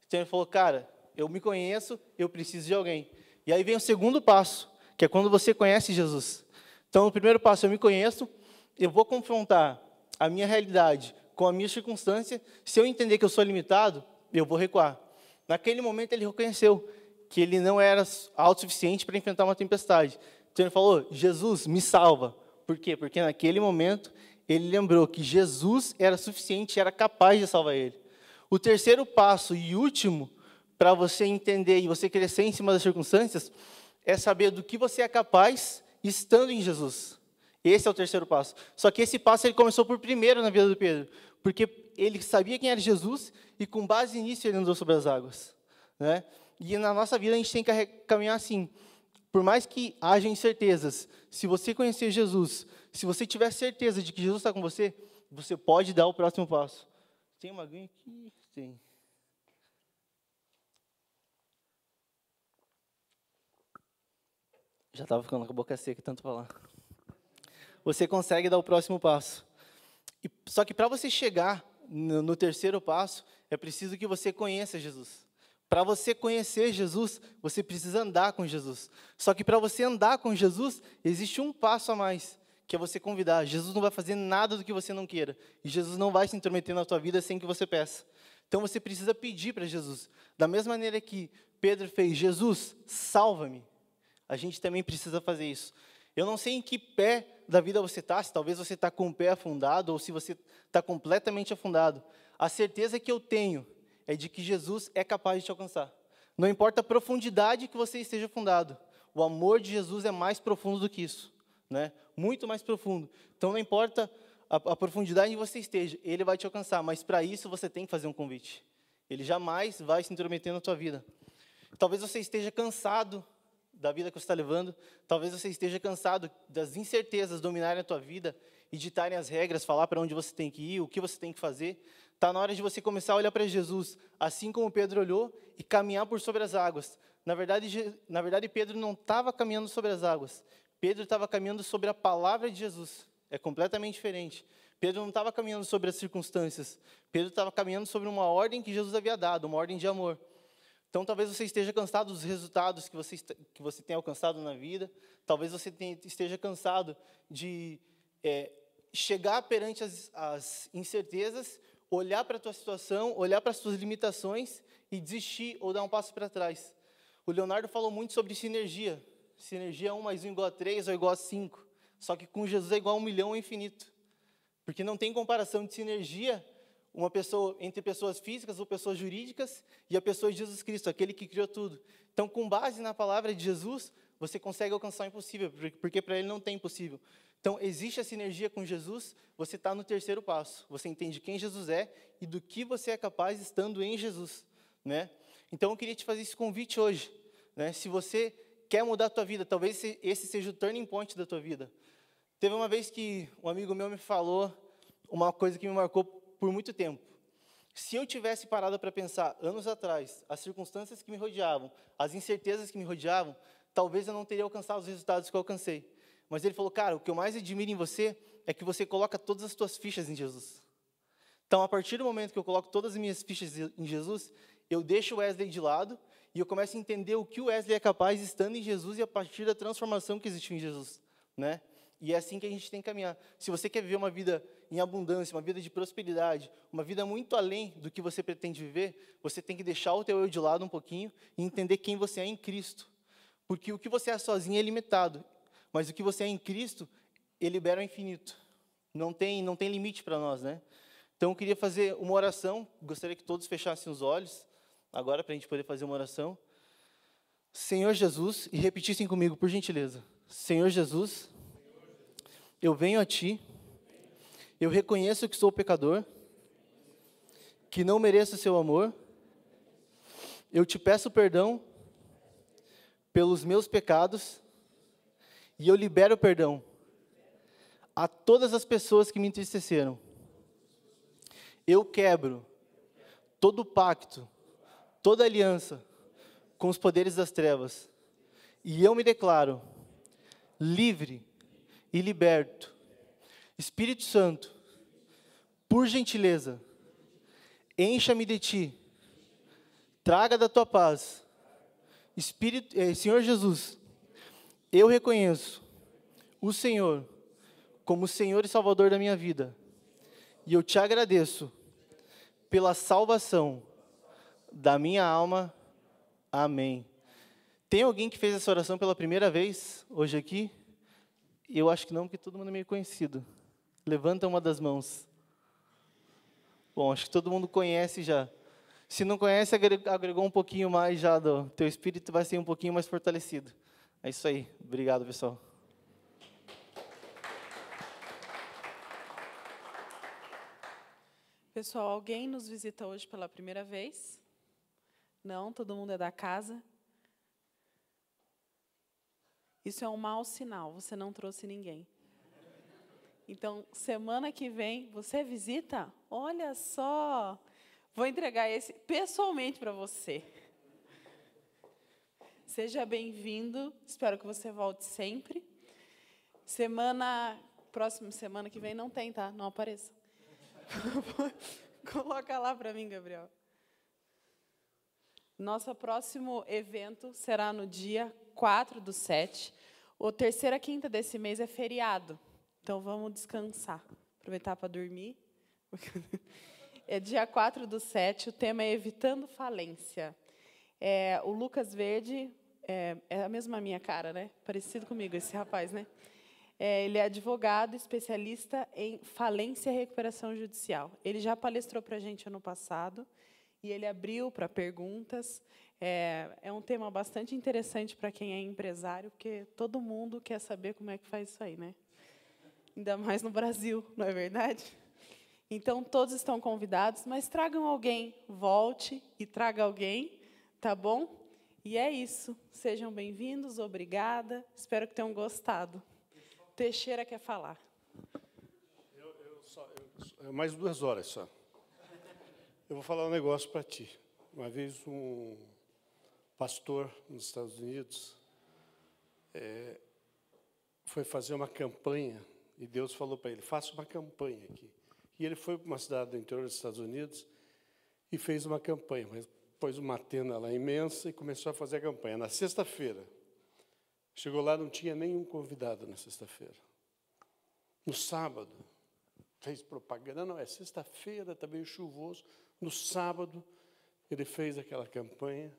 Então ele falou, cara, eu me conheço, eu preciso de alguém. E aí vem o segundo passo, que é quando você conhece Jesus. Então, o primeiro passo, eu me conheço, eu vou confrontar a minha realidade com a minha circunstância. Se eu entender que eu sou limitado, eu vou recuar. Naquele momento, ele reconheceu que ele não era autossuficiente para enfrentar uma tempestade. Então ele falou, Jesus, me salva. Por quê? Porque naquele momento, ele lembrou que Jesus era suficiente, era capaz de salvar ele. O terceiro passo e último, para você entender e você crescer em cima das circunstâncias, é saber do que você é capaz estando em Jesus. Esse é o terceiro passo. Só que esse passo ele começou por primeiro na vida do Pedro, porque ele sabia quem era Jesus e com base nisso ele andou sobre as águas, né? E na nossa vida a gente tem que caminhar assim. Por mais que haja incertezas, se você conhecer Jesus, se você tiver certeza de que Jesus está com você, você pode dar o próximo passo. Tem uma aguinha aqui? Tem. Já estava ficando com a boca seca, tanto falar. Você consegue dar o próximo passo. Só que para você chegar no terceiro passo, é preciso que você conheça Jesus. Para você conhecer Jesus, você precisa andar com Jesus. Só que para você andar com Jesus, existe um passo a mais, que é você convidar. Jesus não vai fazer nada do que você não queira. E Jesus não vai se intrometer na tua vida sem que você peça. Então você precisa pedir para Jesus. Da mesma maneira que Pedro fez, Jesus, salva-me. A gente também precisa fazer isso. Eu não sei em que pé da vida você está, se talvez você está com o pé afundado ou se você está completamente afundado. A certeza que eu tenho é de que Jesus é capaz de te alcançar. Não importa a profundidade que você esteja afundado, o amor de Jesus é mais profundo do que isso, né? Muito mais profundo. Então não importa a profundidade em que você esteja, Ele vai te alcançar, mas para isso você tem que fazer um convite. Ele jamais vai se intrometer na tua vida. Talvez você esteja cansado da vida que você está levando, talvez você esteja cansado das incertezas dominarem a tua vida e ditarem as regras, falar para onde você tem que ir, o que você tem que fazer. Está na hora de você começar a olhar para Jesus, assim como Pedro olhou, e caminhar por sobre as águas. Na verdade, Pedro não estava caminhando sobre as águas. Pedro estava caminhando sobre a palavra de Jesus. É completamente diferente. Pedro não estava caminhando sobre as circunstâncias. Pedro estava caminhando sobre uma ordem que Jesus havia dado, uma ordem de amor. Então, talvez você esteja cansado dos resultados que você tem alcançado na vida. Talvez você esteja cansado de chegar perante as incertezas, olhar para a tua situação, olhar para as tuas limitações e desistir ou dar um passo para trás. O Leonardo falou muito sobre sinergia. Sinergia 1 mais 1 igual a 3 ou igual a 5. Só que com Jesus é igual a 1 milhão ao infinito. Porque não tem comparação de sinergia uma pessoa entre pessoas físicas ou pessoas jurídicas e a pessoa de Jesus Cristo, aquele que criou tudo. Então, com base na palavra de Jesus, você consegue alcançar o impossível, porque para Ele não tem impossível. Então, existe a sinergia com Jesus, você está no terceiro passo. Você entende quem Jesus é e do que você é capaz estando em Jesus, né? Então, eu queria te fazer esse convite hoje, né? Se você quer mudar a tua vida, talvez esse seja o turning point da tua vida. Teve uma vez que um amigo meu me falou uma coisa que me marcou por muito tempo. Se eu tivesse parado para pensar anos atrás, as circunstâncias que me rodeavam, as incertezas que me rodeavam, talvez eu não teria alcançado os resultados que eu alcancei. Mas ele falou, cara, o que eu mais admiro em você é que você coloca todas as tuas fichas em Jesus. Então, a partir do momento que eu coloco todas as minhas fichas em Jesus, eu deixo o Wesley de lado e eu começo a entender o que o Wesley é capaz estando em Jesus e a partir da transformação que existe em Jesus, né? E é assim que a gente tem que caminhar. Se você quer viver uma vida em abundância, uma vida de prosperidade, uma vida muito além do que você pretende viver, você tem que deixar o teu eu de lado um pouquinho e entender quem você é em Cristo. Porque o que você é sozinho é limitado, mas o que você é em Cristo, Ele libera o infinito. Não tem limite para nós, né? Então, eu queria fazer uma oração, gostaria que todos fechassem os olhos, agora, para a gente poder fazer uma oração. Senhor Jesus, e repetissem comigo, por gentileza. Senhor Jesus, eu venho a Ti, eu reconheço que sou pecador, que não mereço o Seu amor, eu Te peço perdão pelos meus pecados e eu libero perdão a todas as pessoas que me entristeceram. Eu quebro todo pacto, toda aliança com os poderes das trevas e eu me declaro livre e liberto. Espírito Santo, por gentileza, encha-me de Ti, traga da Tua paz. Senhor Jesus, eu reconheço o Senhor como Senhor e Salvador da minha vida. E eu Te agradeço pela salvação da minha alma. Amém. Tem alguém que fez essa oração pela primeira vez hoje aqui? Eu acho que não, porque todo mundo é meio conhecido. Levanta uma das mãos. Bom, acho que todo mundo conhece já. Se não conhece, agregou um pouquinho mais já, do teu espírito vai ser um pouquinho mais fortalecido. É isso aí. Obrigado, pessoal. Pessoal, alguém nos visita hoje pela primeira vez? Não? Todo mundo é da casa? Isso é um mau sinal, você não trouxe ninguém. Então, semana que vem, você visita? Olha só, vou entregar esse pessoalmente para você. Seja bem-vindo. Espero que você volte sempre. Próxima semana que vem não tem, tá? Não apareça. Coloca lá para mim, Gabriel. Nosso próximo evento será no dia 4/7. A terceira quinta desse mês é feriado. Então, vamos descansar. Aproveitar para dormir. É dia 4/7. O tema é Evitando Falência. O Lucas Verde, é a mesma minha cara, né? Parecido comigo, esse rapaz, né? Ele é advogado, especialista em falência e recuperação judicial. Ele já palestrou para a gente ano passado e ele abriu para perguntas. É um tema bastante interessante para quem é empresário, porque todo mundo quer saber como é que faz isso aí, né? Ainda mais no Brasil, não é verdade? Então, todos estão convidados, mas tragam alguém. Volte e traga alguém, tá bom? E é isso. Sejam bem-vindos, obrigada. Espero que tenham gostado. Teixeira quer falar. Mais 2 horas só. Eu vou falar um negócio para ti. Uma vez um pastor nos Estados Unidos foi fazer uma campanha e Deus falou para ele, faça uma campanha aqui. E ele foi para uma cidade do interior dos Estados Unidos e fez uma campanha, mas pôs uma tenda lá imensa e começou a fazer a campanha. Na sexta-feira, chegou lá, não tinha nenhum convidado na sexta-feira. No sábado, fez propaganda. Não, é sexta-feira, está meio chuvoso. No sábado, ele fez aquela campanha,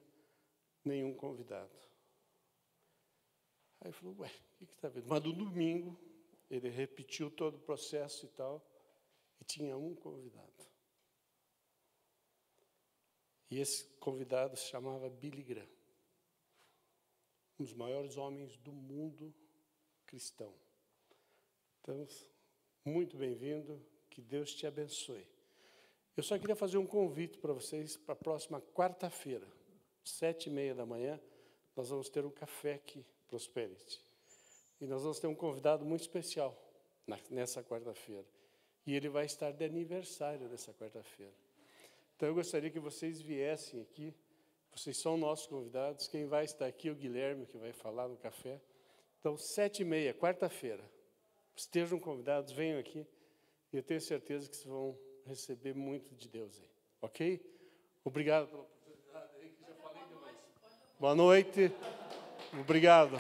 nenhum convidado. Aí ele falou, ué, o que está vendo? Mas no domingo, ele repetiu todo o processo e tal, e tinha um convidado. E esse convidado se chamava Billy Graham, um dos maiores homens do mundo cristão. Então, muito bem-vindo, que Deus te abençoe. Eu só queria fazer um convite para vocês para a próxima quarta-feira, 7h30 da manhã, nós vamos ter um café aqui, Prosperity. E nós vamos ter um convidado muito especial nessa quarta-feira. E ele vai estar de aniversário nessa quarta-feira. Então, eu gostaria que vocês viessem aqui. Vocês são nossos convidados. Quem vai estar aqui é o Guilherme, que vai falar no café. Então, 7h30, quarta-feira. Estejam convidados, venham aqui. E eu tenho certeza que vocês vão receber muito de Deus aí. Ok? Obrigado pela oportunidade aí, que já falei demais. Boa noite. Obrigado.